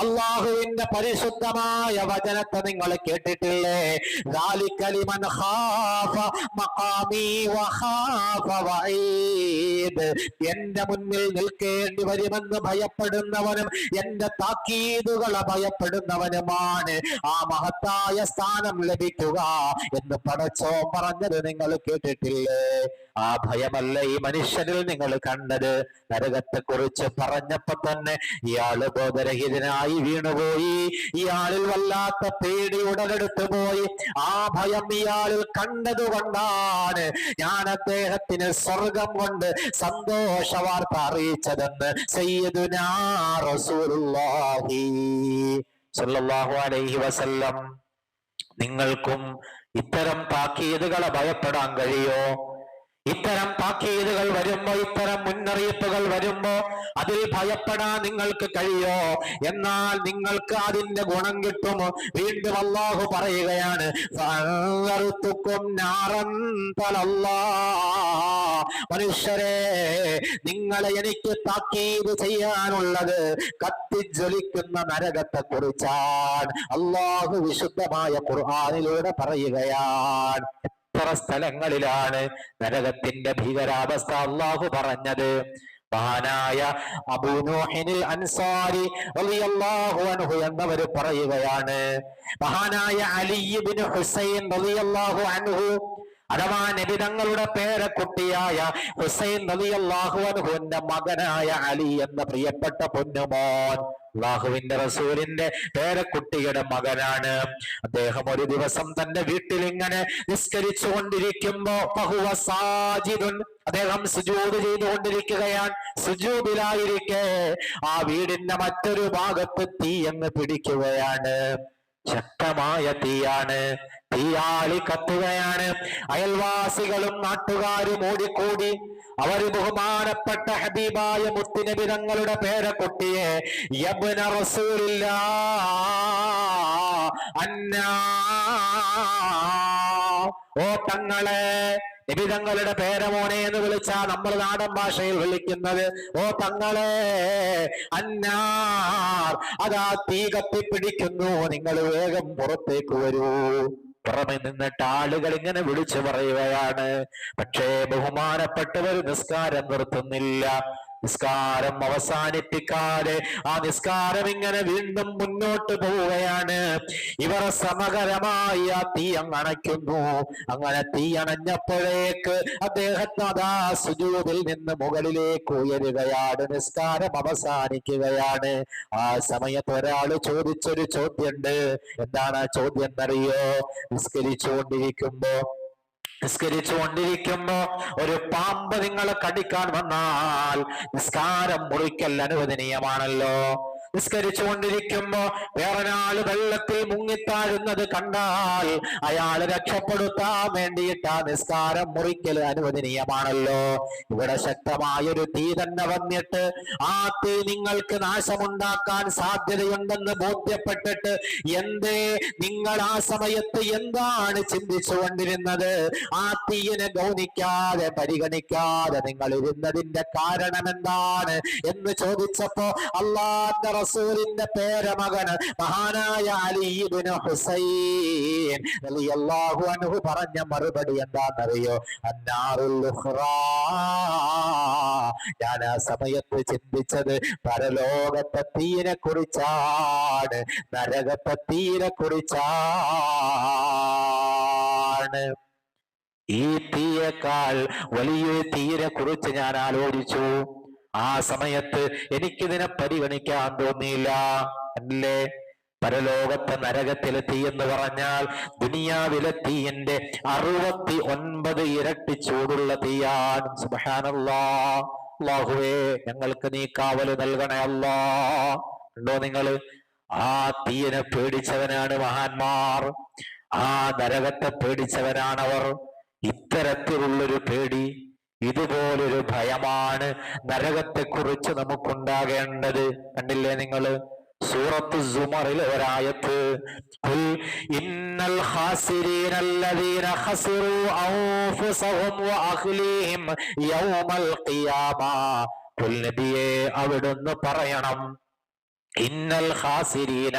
അല്ലാഹുവിന്റെ പരിശുദ്ധമായ വചനത്തെ നിങ്ങൾ കേട്ടിട്ടില്ലേ? ذلك لمن خاف مقامي وخاف وعيد. എന്റെ മുന്നിൽ നിൽക്കേണ്ടി വരുമെന്ന് ഭയപ്പെടുന്നവനും എന്റെ താക്കീതുകളെ ഭയപ്പെടുന്നവനുമാണ് ആ മഹത്തായ സ്ഥാനം ലഭിക്കുക എന്ന് പടച്ചോൻ പറഞ്ഞത് നിങ്ങൾ കേട്ടിട്ടില്ലേ? ആ ഭയമല്ല ഈ മനുഷ്യനിൽ നിങ്ങൾ കണ്ടത്. നരകത്തെ കുറിച്ച് പറഞ്ഞപ്പോ തന്നെ ഇയാള് ബോധരഹിതനായി വീണുപോയി. ഇയാളിൽ വല്ലാത്ത പേടി ഉടലെടുത്തു പോയി. ആ ഭയം ഇയാളിൽ കണ്ടതുകൊണ്ടാണ് ഞാൻ അദ്ദേഹത്തിന് സ്വർഗം കൊണ്ട് സന്തോഷ വാർത്ത അറിയിച്ചതെന്ന് സയ്യിദുനാ റസൂലുള്ളാഹി സ്വല്ലല്ലാഹു അലൈഹി വസല്ലം. നിങ്ങൾക്കും ഇത്തരം താക്കീതുകളെ ഭയപ്പെടാൻ കഴിയോ? ഇത്തരം താക്കീതുകൾ വരുമ്പോ, ഇത്തരം മുന്നറിയിപ്പുകൾ വരുമ്പോ അതിൽ ഭയപ്പെടാൻ നിങ്ങൾക്ക് കഴിയോ? എന്നാൽ നിങ്ങൾക്ക് അതിന്റെ ഗുണം കിട്ടുമോ? വീണ്ടും അല്ലാഹു പറയുകയാണ്, മനുഷ്യരെ, നിങ്ങളെ എനിക്ക് താക്കീത് ചെയ്യാനുള്ളത് കത്തിജ്വലിക്കുന്ന നരകത്തെ കുറിച്ചാണ്. അല്ലാഹു വിശുദ്ധമായ ഖുർആനിലൂടെ പറയുകയാണ്. എത്ര സ്ഥലങ്ങളിലാണ് നരകത്തിന്റെ ഭീകരാവസ്ഥ അല്ലാഹു പറഞ്ഞത്. മഹാനായ അബൂ നൂഹിനിൽ അൻസാരി റളിയല്ലാഹു അൻഹു എന്നവർ പറയുകയാണ്, മഹാനായ അലി ഇബ്നു ഹുസൈൻ റളിയല്ലാഹു അൻഹു അഥവാ നബി തങ്ങളുടെ പേരക്കുട്ടിയായ ഹുസൈൻ റളിയല്ലാഹു അൻഹുവിന്റെ മകനായ അലി എന്ന പ്രിയപ്പെട്ട പൊന്നുമോൻ അല്ലാഹുവിന്റെ റസൂലിന്റെ പേരക്കുട്ടിയുടെ മകനാണ്. അദ്ദേഹം ഒരു ദിവസം തന്റെ വീട്ടിൽ ഇങ്ങനെ നിസ്കരിച്ചു കൊണ്ടിരിക്കുമ്പോ ഫഹുവ സാജിദുൻ, അദ്ദേഹം സുജൂദ് ചെയ്തുകൊണ്ടിരിക്കുകയാണ്. സുജൂദിലായിരിക്കെ ആ വീടിന്റെ മറ്റൊരു ഭാഗത്ത് തീ അങ്ങ് പിടിക്കുകയാണ്. ശക്തമായ തീയാണ്, തീയാളി കത്തുകയാണ്. അയൽവാസികളും നാട്ടുകാരും ഓടിക്കൂടി അവര് ബഹുമാനപ്പെട്ട ഹബീബായ മുത്തുനബി തങ്ങളുടെ പേരക്കുട്ടിയെ യബ്ന റസൂലില്ലാ അന്നാ, ഓ തങ്ങളെ, നബി തങ്ങളുടെ പേരമോനെ എന്ന് വിളിച്ചാ നമ്മൾ നാടൻ ഭാഷയിൽ വിളിക്കുന്നത് ഓ തങ്ങളെ, അന്നാർ, അതാ തീ കത്തിപ്പിടിക്കുന്നു, നിങ്ങൾ വേഗം പുറത്തേക്ക് വരൂ. പുറമെ നിന്നിട്ട് ആളുകൾ ഇങ്ങനെ വിളിച്ചു പറയുകയാണ്. പക്ഷേ ബഹുമാനപ്പെട്ടവർ നിസ്കാരം നിർത്തുന്നില്ല. നിസ്കാരം അവസാനിപ്പിക്കാതെ ആ നിസ്കാരം ഇങ്ങനെ വീണ്ടും മുന്നോട്ട് പോവുകയാണ്. ഇവർ സമകരമായി ആ തീ അണയ്ക്കുന്നു. അങ്ങനെ തീ അണഞ്ഞപ്പോഴേക്ക് അദ്ദേഹത്തെ അതാ സുജൂദിൽ നിന്ന് മുകളിലേക്ക് ഉയരുകയാണ്. നിസ്കാരം അവസാനിക്കുകയാണ്. ആ സമയത്ത് ഒരാൾ ചോദിച്ചൊരു ചോദ്യമുണ്ട്. എന്താണ് ആ ചോദ്യം എന്നറിയോ? നിസ്കരിച്ചുകൊണ്ടിരിക്കുമ്പോ ഒരു പാമ്പ് നിങ്ങളെ കടിക്കാൻ വന്നാൽ നിസ്കാരം മുറിക്കൽ അനുവദനീയമാണല്ലോ. നിസ്കരിച്ചുകൊണ്ടിരിക്കുമ്പോ വേറൊരാൾ വെള്ളത്തിൽ മുങ്ങിത്താഴുന്നത് കണ്ടാൽ അയാൾ രക്ഷപ്പെടുത്താൻ വേണ്ടിയിട്ട് ആ നിസ്കാരം മുറിക്കൽ അനുവദനീയമാണല്ലോ. ഇവിടെ ശക്തമായൊരു തീ തന്നെ വന്നിട്ട് ആ തീ നിങ്ങൾക്ക് നാശമുണ്ടാക്കാൻ സാധ്യതയുണ്ടെന്ന് ബോധ്യപ്പെട്ടിട്ട് എന്തേ നിങ്ങൾ ആ സമയത്ത് എന്താണ് ചിന്തിച്ചുകൊണ്ടിരുന്നത്? ആ തീയിനെ ഗൗനിക്കാതെ പരിഗണിക്കാതെ നിങ്ങൾ ഇരുന്നതിന്റെ കാരണം എന്താണ് എന്ന് ചോദിച്ചപ്പോ അല്ലാഹുവിന്റെ റസൂലിന്റെ പേരമകൻ മഹാനായ അലി ഇബ്നു ഹുസൈൻ റളിയല്ലാഹു അൻഹു പറഞ്ഞ മറുപടി എന്താണെന്നറിയോ? അന്നാറുൽ ഉഖ്റാ. ഞാൻ ആ സമയത്ത് ചിന്തിച്ചത് പരലോകത്തെ തീയിനെ കുറിച്ചാണ്, നരകത്തെ തീയിനെ കുറിച്ചാണ്. ഈ തീയേക്കാൾ വലിയൊരു തീയെ കുറിച്ച് ഞാൻ ആലോചിച്ചു. ആ സമയത്ത് എനിക്കിതിനെ പരിഗണിക്കാൻ തോന്നിയില്ല. അല്ലേ? പരലോകത്തെ നരകത്തിലെ തീ എന്ന് പറഞ്ഞാൽ ദുനിയാവിലെ തീയിന്റെ 69 ഇരട്ടി ചൂടുള്ള തീയാണ്. സുബ്ഹാനല്ലാഹ്. അല്ലാഹുവേ, ഞങ്ങൾക്ക് നീ കാവല് നൽകണേ അല്ലാ. ഉണ്ടോ നിങ്ങള്? ആ തീയിനെ പേടിച്ചവനാണ് മഹാന്മാർ. ആ നരകത്തെ പേടിച്ചവനാണവർ. ഇത്തരത്തിലുള്ളൊരു പേടി, ഇതുപോലൊരു ഭയമാണ് നരകത്തെ കുറിച്ച് നമുക്കുണ്ടാകേണ്ടത്. കണ്ടില്ലേ നിങ്ങള്? സൂറത്ത് സുമറിലെ ഒരായത്ത്, ഖുൽ ഇന്നൽ ഖാസിരീന അല്ലദീന ഖസിറൂ അൻഫുസഹും വഅഖ്ലീഹിം യൗമൽ ഖിയാമ. ഖുൽ നബിയേ, അവിടുന്ന് പറയണം, ഇന്നൽ ഖാസിരീന,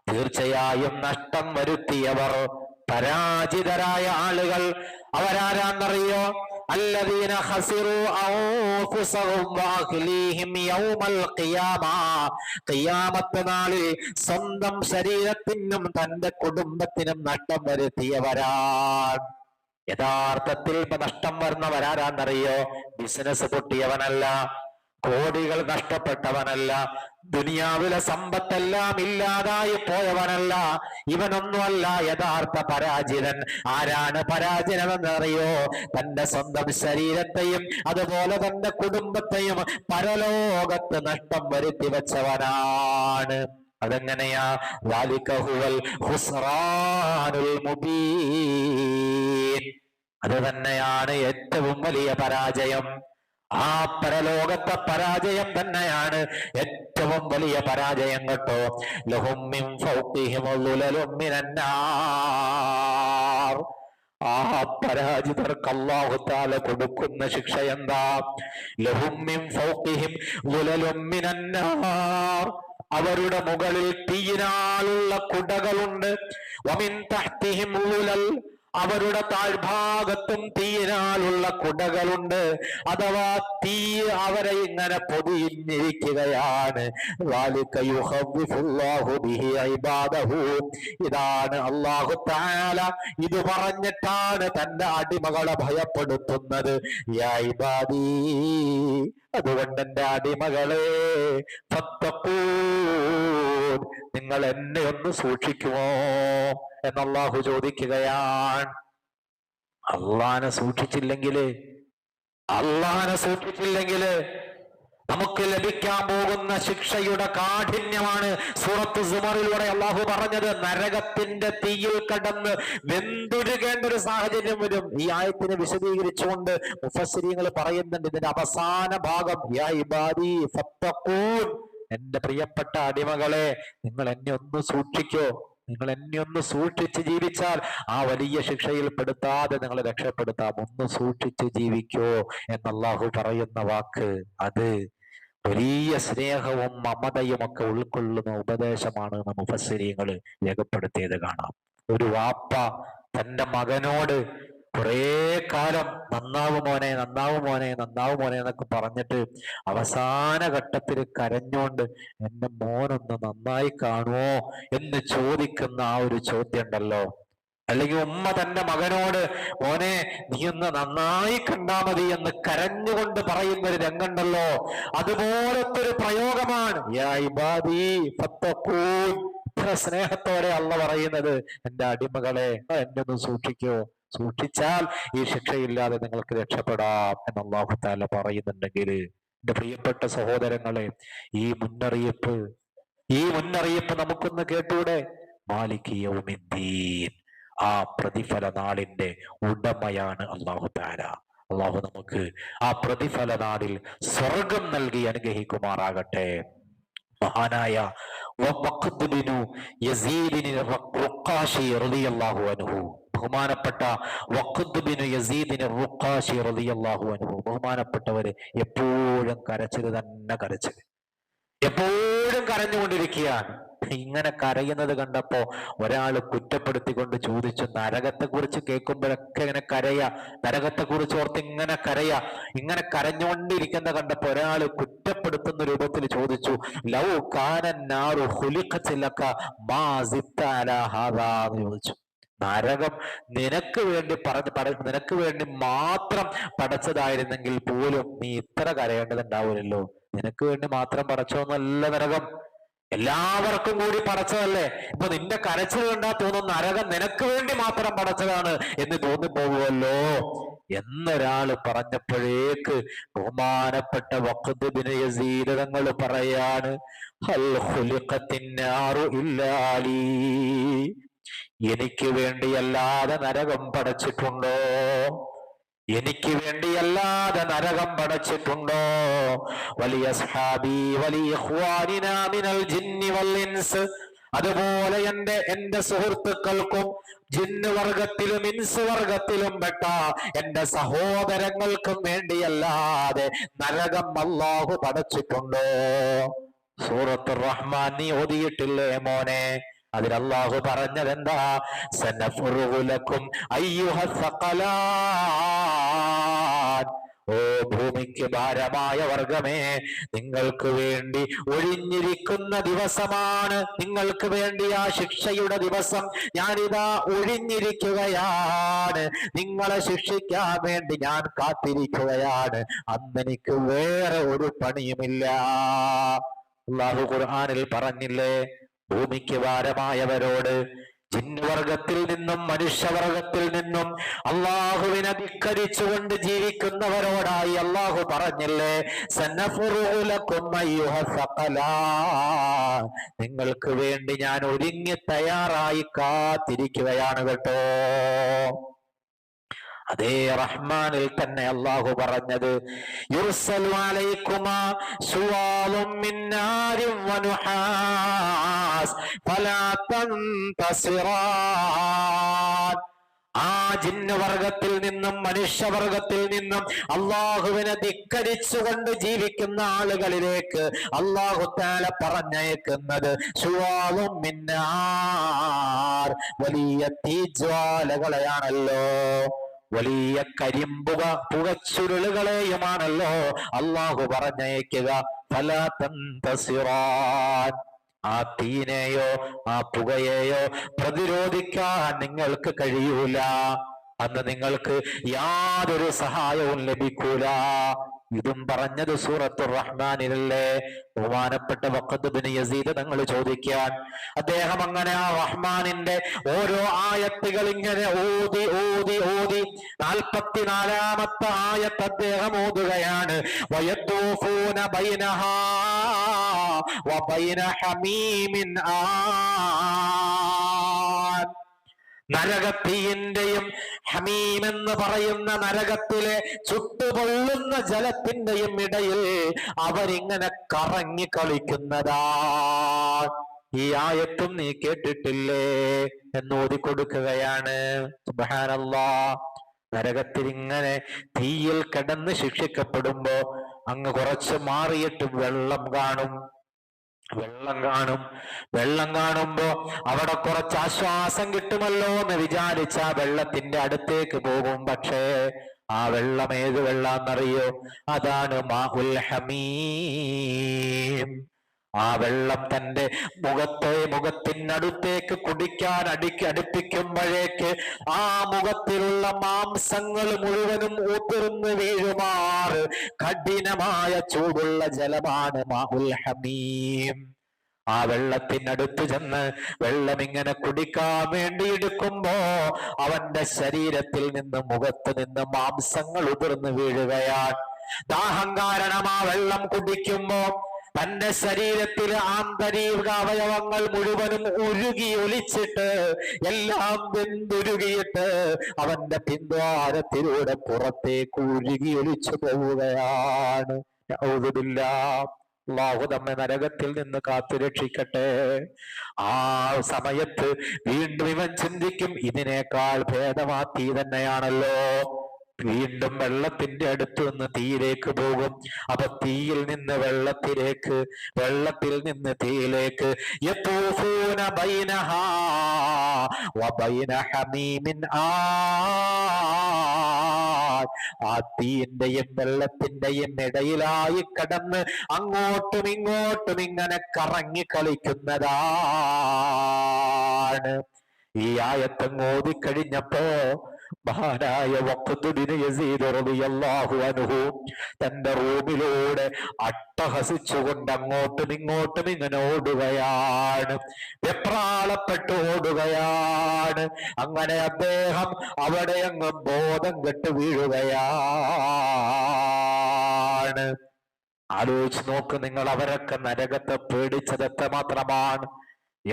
തീർച്ചയായും നഷ്ടം വരുത്തിയവർ, പരാജിതരായ ആളുകൾ അവരാരാന്നറിയോ? അല്ലദീന ഖസിറൂ അൻഫുസഹും വഅഖ്ലീഹിം യൗമൽ ഖിയാമ. ഖിയാമത്ത് നാളിൽ സ്വന്തം ശരീരത്തിനും തന്റെ കുടുംബത്തിനും നഷ്ടം വരുത്തിയവരാണ്. യഥാർത്ഥത്തിൽ നഷ്ടം വരുന്നവരാരാന്നറിയോ? ബിസിനസ് പൊട്ടിയവനല്ല, കോടികൾ നഷ്ടപ്പെട്ടവനല്ല, ദുനിയാവിലെ സമ്പത്തെല്ലാം ഇല്ലാതായി പോയവനല്ല. ഇവനൊന്നുമല്ല യഥാർത്ഥ പരാജിതൻ. ആരാണ് പരാജിതനെന്നറിയോ? തന്റെ സ്വന്തം ശരീരത്തെയും അതുപോലെ തന്റെ കുടുംബത്തെയും പരലോകത്ത് നഷ്ടം വരുത്തി വെച്ചവനാണ്. അതെങ്ങനെയാ? ദാലിക ഹുവൽ ഖുസ്റാനുൽ മുബീൻ. അത് തന്നെയാണ് ഏറ്റവും വലിയ പരാജയം. ആ പരലോകത്തെ പരാജയം തന്നെയാണ് ഏറ്റവും വലിയ പരാജയം കേട്ടോ. ലഹും മിൻ ഫൗഖിഹിം ളുലലും മിനന്നാർ. ആ പരാജിതർക്ക് അല്ലാഹു തആല കൊടുക്കുന്ന ശിക്ഷ എന്താ? ലഹും മിൻ ഫൗഖിഹിം ളുലലും മിനന്നാർ. അവരുടെ മുകളിൽ തീയിനാലുള്ള കുടകളുണ്ട്. വമിൻ തഹ്തിഹിം ളുലൽ, അവരുടെ താഴ്ഭാഗത്തും തീയിനാലുള്ള കുടകളുണ്ട്. അഥവാ തീ അവരെ ഇങ്ങനെ പൊതിഞ്ഞിരിക്കുകയാണ്. ഇതാണ് അല്ലാഹു തആല ഇത് പറഞ്ഞിട്ടാണ് തന്റെ അടിമകളെ ഭയപ്പെടുത്തുന്നത്. യാ ഇബാദി, അതുകൊണ്ട് എന്റെ അടിമകളെ, ഫത്തഖൂൻ, നിങ്ങൾ എന്നെ ഒന്ന് സൂക്ഷിക്കുമോ എന്നല്ലാഹു ചോദിക്കുകയാണ്. അള്ളാനെ സൂക്ഷിച്ചില്ലെങ്കില് നമുക്ക് ലഭിക്കാൻ പോകുന്ന ശിക്ഷയുടെ കാഠിന്യമാണ് സൂറത്ത് സുമറിലൂടെ അള്ളാഹു പറഞ്ഞത്. നരകത്തിന്റെ തീയിൽ കടന്ന് വെന്തുരുകേണ്ട ഒരു സാഹചര്യം വരും. ഈ ആയത്തിനെ വിശദീകരിച്ചുകൊണ്ട് മുഫസ്സിരീങ്ങൾ പറയുന്നുണ്ട്, ഇതിന്റെ അവസാന ഭാഗം യാ ഇബാദി ഫത്തഖൂൻ, എന്റെ പ്രിയപ്പെട്ട അടിമകളെ നിങ്ങൾ എന്നെ ഒന്ന് സൂക്ഷിക്കോ, നിങ്ങൾ എന്നെ ഒന്ന് സൂക്ഷിച്ച് ജീവിച്ചാൽ ആ വലിയ ശിക്ഷയിൽ പെടുത്താതെ നിങ്ങളെ രക്ഷപ്പെടുത്താം. ഒന്ന് സൂക്ഷിച്ച് ജീവിക്കോ എന്ന് അള്ളാഹു പറയുന്ന വാക്ക്, അത് വലിയ സ്നേഹവും മമതയും ഒക്കെ ഉൾക്കൊള്ളുന്ന ഉപദേശമാണ് മുഫസ്സിരീങ്ങൾ രേഖപ്പെടുത്തിയത് കാണാം. ഒരു വാപ്പ തന്റെ മകനോട് കുറേ കാലം നന്നാവും മോനെ, നന്നാവും മോനെ, നന്നാവും മോനെ എന്നൊക്കെ പറഞ്ഞിട്ട് അവസാന ഘട്ടത്തിൽ കരഞ്ഞോണ്ട് എന്റെ മോനൊന്ന് നന്നായി കാണുമോ എന്ന് ചോദിക്കുന്ന ആ ഒരു ചോദ്യം ഉണ്ടല്ലോ, അല്ലെങ്കിൽ ഉമ്മ തന്റെ മകനോട് മോനെ നീ ഒന്ന് നന്നായി കണ്ടാ മതി എന്ന് കരഞ്ഞുകൊണ്ട് പറയുന്ന ഒരു രംഗമുണ്ടല്ലോ, അതുപോലത്തെ ഒരു പ്രയോഗമാണ് യാ ഇബാദി ഫത്തഖൂൻ. ഇത്ര സ്നേഹത്തോടെ അള്ള പറയുന്നത്, എന്റെ അടിമകളെ എന്നെ ഒന്ന് സൂക്ഷിക്കോ, സൂക്ഷിച്ചാൽ ഈ ശിക്ഷയില്ലാതെ നിങ്ങൾക്ക് രക്ഷപ്പെടാം എന്ന് അല്ലാഹു തആല പറയുന്നുണ്ടെങ്കിൽ, എന്റെ പ്രിയപ്പെട്ട സഹോദരങ്ങളെ, ഈ മുന്നറിയിപ്പ് നമുക്കൊന്ന് കേട്ടൂടെ? മാലിക് യൗമിദ്ദീൻ, ആ പ്രതിഫല നാളിന്റെ ഉടമയാണ് അല്ലാഹു തആല. അല്ലാഹു നമുക്ക് ആ പ്രതിഫല നാളിൽ സ്വർഗം നൽകി അനുഗ്രഹിക്കുമാറാകട്ടെ. മഹാനായ ബഹുമാനപ്പെട്ട വഖദ് ബിൻ യസീദ് റുഖാശി റളിയല്ലാഹു അൻഹു, ബഹുമാനപ്പെട്ടവര് എപ്പോഴും കരച്ചിൽ തന്നെ, കരച്ചിൽ എപ്പോഴും കരഞ്ഞുകൊണ്ടിരിക്കുകയാണ്. ഇങ്ങനെ കരയുന്നത് കണ്ടപ്പോ ഒരാൾ കുറ്റപ്പെടുത്തിക്കൊണ്ട് ചോദിച്ചു, നരകത്തെ കുറിച്ച് കേൾക്കുമ്പോഴൊക്കെ ഇങ്ങനെ കരയാ, നരകത്തെ കുറിച്ച് ഓർത്ത് ഇങ്ങനെ കരയാ, ഇങ്ങനെ കരഞ്ഞുകൊണ്ടിരിക്കുന്ന കണ്ടപ്പോ ഒരാൾ കുറ്റപ്പെടുത്തുന്ന രൂപത്തിൽ ചോദിച്ചു, ലൗ കാനന്നാറു ഖുലിഖത് ലക മാ സിദ്ത അലാ ഹാദാ എന്ന് ചോദിച്ചു. നരകം നിനക്ക് വേണ്ടി മാത്രം പടച്ചതായിരുന്നെങ്കിൽ പോലും നീ ഇത്ര കരയേണ്ടതുണ്ടാവില്ലല്ലോ. നിനക്ക് വേണ്ടി മാത്രം പടച്ചോന്നല്ല നരകം, എല്ലാവർക്കും കൂടി പടച്ചതല്ലേ. ഇപ്പൊ നിന്റെ കരച്ചിൽ കണ്ടാ തോന്നും നരകം നിനക്ക് വേണ്ടി മാത്രം പടച്ചതാണ് എന്ന് തോന്നിപ്പോകുമല്ലോ എന്നൊരാള് പറഞ്ഞപ്പോഴേക്ക് ബഹുമാനപ്പെട്ട വഖദ് ബിൻ യസീദ് തങ്ങൾ പറയാണ്, ഹൽ ഖുലിഖത്തിൻ നാറു ഇല്ലാ ലീ, എനിക്ക് വേണ്ടിയല്ലാതെ നരകം പടച്ചിട്ടുണ്ടോ? എനിക്ക് വേണ്ടിയല്ലാതെ നരകം പടച്ചിട്ടുണ്ടോ? വലിയ സഹാബി വലിയ ഇഖ്വാനിനാ മിനൽ ജിന്നി വൽ ഇൻസ്, അതുപോലെ എന്റെ സുഹൃത്തുക്കൾക്കും ജിന്ന് വർഗത്തിലും ഇൻസ് വർഗത്തിലും പെട്ട എന്റെ സഹോദരങ്ങൾക്കും വേണ്ടിയല്ലാതെ നരകം അല്ലാഹു പടച്ചിട്ടുണ്ടോ? സൂറത്തുർ റഹ്മാൻ നീ ഓതിയിട്ടില്ലേ മോനെ? അതിൽ അല്ലാഹു പറഞ്ഞതെന്താ? സനഫുറുഹു ലക്കും അയ്യുഹസ് സഖലാൻ, ഓ ഭൂമിക്ക് ഭാരമായ വർഗമേ, നിങ്ങൾക്ക് വേണ്ടി ഒഴിഞ്ഞിരിക്കുന്ന ദിവസമാണ്, നിങ്ങൾക്ക് വേണ്ടി ആ ശിക്ഷയുടെ ദിവസം ഞാനിതാ ഒഴിഞ്ഞിരിക്കുകയാണ്, നിങ്ങളെ ശിക്ഷിക്കാൻ വേണ്ടി ഞാൻ കാത്തിരിക്കുകയാണ്, അന്നെനിക്ക് വേറെ ഒരു പണിയുമില്ല. അല്ലാഹു ഖുർആനിൽ പറഞ്ഞില്ലേ, ഭൂമിക്ക് ഭാരമായവരോട്, ജിന്നുവർഗത്തിൽ നിന്നും മനുഷ്യവർഗത്തിൽ നിന്നും അള്ളാഹുവിനെ ധിക്കരിച്ചുകൊണ്ട് ജീവിക്കുന്നവരോടായി അള്ളാഹു പറഞ്ഞില്ലേ, സനഫുറുഹു ലക്കും അയ്യുഹസ് സഖലാൻ, നിങ്ങൾക്ക് വേണ്ടി ഞാൻ ഒരുങ്ങി തയ്യാറായി കാത്തിരിക്കുകയാണ് കേട്ടോ. അതേ റഹ്മാനിൽ തന്നെ അല്ലാഹു പറഞ്ഞത്, യുർസലു അലൈക്കുമാ ശുവാലും മിൻ നാരിൻ വനുഹാസ് ഫലാ തൻതസിറാൻ. ആ ജിന്നുവർഗത്തിൽ നിന്നും മനുഷ്യവർഗത്തിൽ നിന്നും അള്ളാഹുവിനെ ധിക്കരിച്ചുകൊണ്ട് ജീവിക്കുന്ന ആളുകളിലേക്ക് അല്ലാഹു തആല പറഞ്ഞയക്കുന്നത് ശുവാലും മിൻ നാർ, വലിയ തീജ്വാലകളെയാണല്ലോ, വലിയ പുകച്ചുരുളുകളെയുമാണല്ലോ അള്ളാഹു പറഞ്ഞയക്കുക. ഫലാ തൻതസിറാൻ, ആ തീനെയോ ആ പുകയെയോ പ്രതിരോധിക്കാൻ നിങ്ങൾക്ക് കഴിയൂല, അന്ന് നിങ്ങൾക്ക് യാതൊരു സഹായവും ലഭിക്കൂല. ഇതും പറഞ്ഞത് സൂറത്തുർ റഹ്മാനിലല്ലേ? ബഹുമാനപ്പെട്ട വഖദ് ഇബ്നു യസീദ് തങ്ങൾ ചോദിക്കാൻ, അദ്ദേഹം അങ്ങനെ ആ റഹ്മാനിന്റെ ഓരോ ആയത്തുകൾ ഇങ്ങനെ ഓതി ഓതി ഓതി 44-ാമത്തെ ആയത്ത് അദ്ദേഹം ഓതുകയാണ്. വയത്തൂഫൂന ബൈനഹാ വബൈന ഹമീമിൻ ആൻ. നരകത്തീയിന്റെയും ഹമീം എന്ന് പറയുന്ന നരകത്തിലെ ചുട്ടുപൊള്ളുന്ന ജലത്തിന്റെയും ഇടയിൽ അവരിങ്ങനെ കറങ്ങി കളിക്കുന്നതാ. ഈ ആയത്തും നീ കേട്ടിട്ടില്ലേ എന്ന് ഓതിക്കൊടുക്കുകയാണ്. സുബ്ഹാനല്ലാഹ്. നരകത്തിൽ ഇങ്ങനെ തീയിൽ കിടന്ന് ശിക്ഷിക്കപ്പെടുമ്പോ അങ്ങ് കുറച്ച് മാറിയിട്ട് വെള്ളം കാണും. വെള്ളം കാണുമ്പോ അവിടെ കുറച്ച് ആശ്വാസം കിട്ടുമല്ലോ എന്ന് വിചാരിച്ച ആ വെള്ളത്തിന്റെ അടുത്തേക്ക് പോകും. പക്ഷേ ആ വെള്ളം ഏത് വെള്ളാന്നറിയോ? അതാണ് മാഉൽ ഹമീം. ആ വെള്ളം തന്റെ മുഖത്തിനടുത്തേക്ക് കുടിക്കാൻ അടുപ്പിക്കുമ്പോഴേക്ക് ആ മുഖത്തിലുള്ള മാംസങ്ങൾ മുഴുവനും ഊതിർന്ന് വീഴുമാറ് കഠിനമായ ചൂടുള്ള ജലമാണ് മാഉൽ ഹമീം. ആ വെള്ളത്തിനടുത്ത് ചെന്ന് വെള്ളം ഇങ്ങനെ കുടിക്കാൻ വേണ്ടി എടുക്കുമ്പോ അവന്റെ ശരീരത്തിൽ നിന്ന് മുഖത്ത് നിന്ന് മാംസങ്ങൾ ഉതിർന്ന് വീഴുകയാണ്. ദാഹം കാരണം ആ വെള്ളം കുടിക്കുമ്പോ തന്റെ ശരീരത്തിലെ ആന്തരിക അവയവങ്ങൾ മുഴുവനും ഉരുകി ഒലിച്ചിട്ട് എല്ലാം വെന്തുരുകിയിട്ട് അവന്റെ പിന്ദ്വാരത്തിലൂടെ പുറത്തേക്ക് ഉരുകി ഒലിച്ചു പോവുകയാണ്. അല്ലാഹു നമ്മെ നരകത്തിൽ നിന്ന് കാത്തുരക്ഷിക്കട്ടെ. ആ സമയത്ത് വീണ്ടും ഇവൻ ചിന്തിക്കും, ഇതിനേക്കാൾ ഭേദമാക്കി തന്നെയാണല്ലോ. വീണ്ടും വെള്ളത്തിന്റെ അടുത്ത് നിന്ന് തീയിലേക്ക് പോകും. അപ്പൊ തീയിൽ നിന്ന് വെള്ളത്തിലേക്ക്, വെള്ളത്തിൽ നിന്ന് തീയിലേക്ക്. യതൂഫൂന ബൈനഹാ വബൈന ഹമീമിൻ ആൻ. ആ തീയിന്റെയും വെള്ളത്തിന്റെയും ഇടയിലായി കടന്ന് അങ്ങോട്ടും ഇങ്ങോട്ടും ഇങ്ങനെ കറങ്ങി കളിക്കുന്നതാണ്. ഈ ആയത്തങ്ങ് ഓതിക്കഴിഞ്ഞപ്പോ മഹാനായ വഖദ് ഇബ്നു യസീദ് റളിയല്ലാഹു അൻഹു തന്റെ റൂമിലൂടെ അട്ടഹസിച്ചുകൊണ്ട് അങ്ങോട്ടും ഇങ്ങോട്ടും ഇങ്ങനെ ഓടുകയാണ്. വെപ്രാളപ്പെട്ട് ഓടുകയാണ്. അങ്ങനെ അദ്ദേഹം അവിടെ അങ്ങ് ബോധം കെട്ട് വീഴുകയാണ്. ആലോചിച്ച് നോക്ക് നിങ്ങൾ, അവരൊക്കെ നരകത്തെ പേടിച്ചത് എത്രമാത്രമാണ്,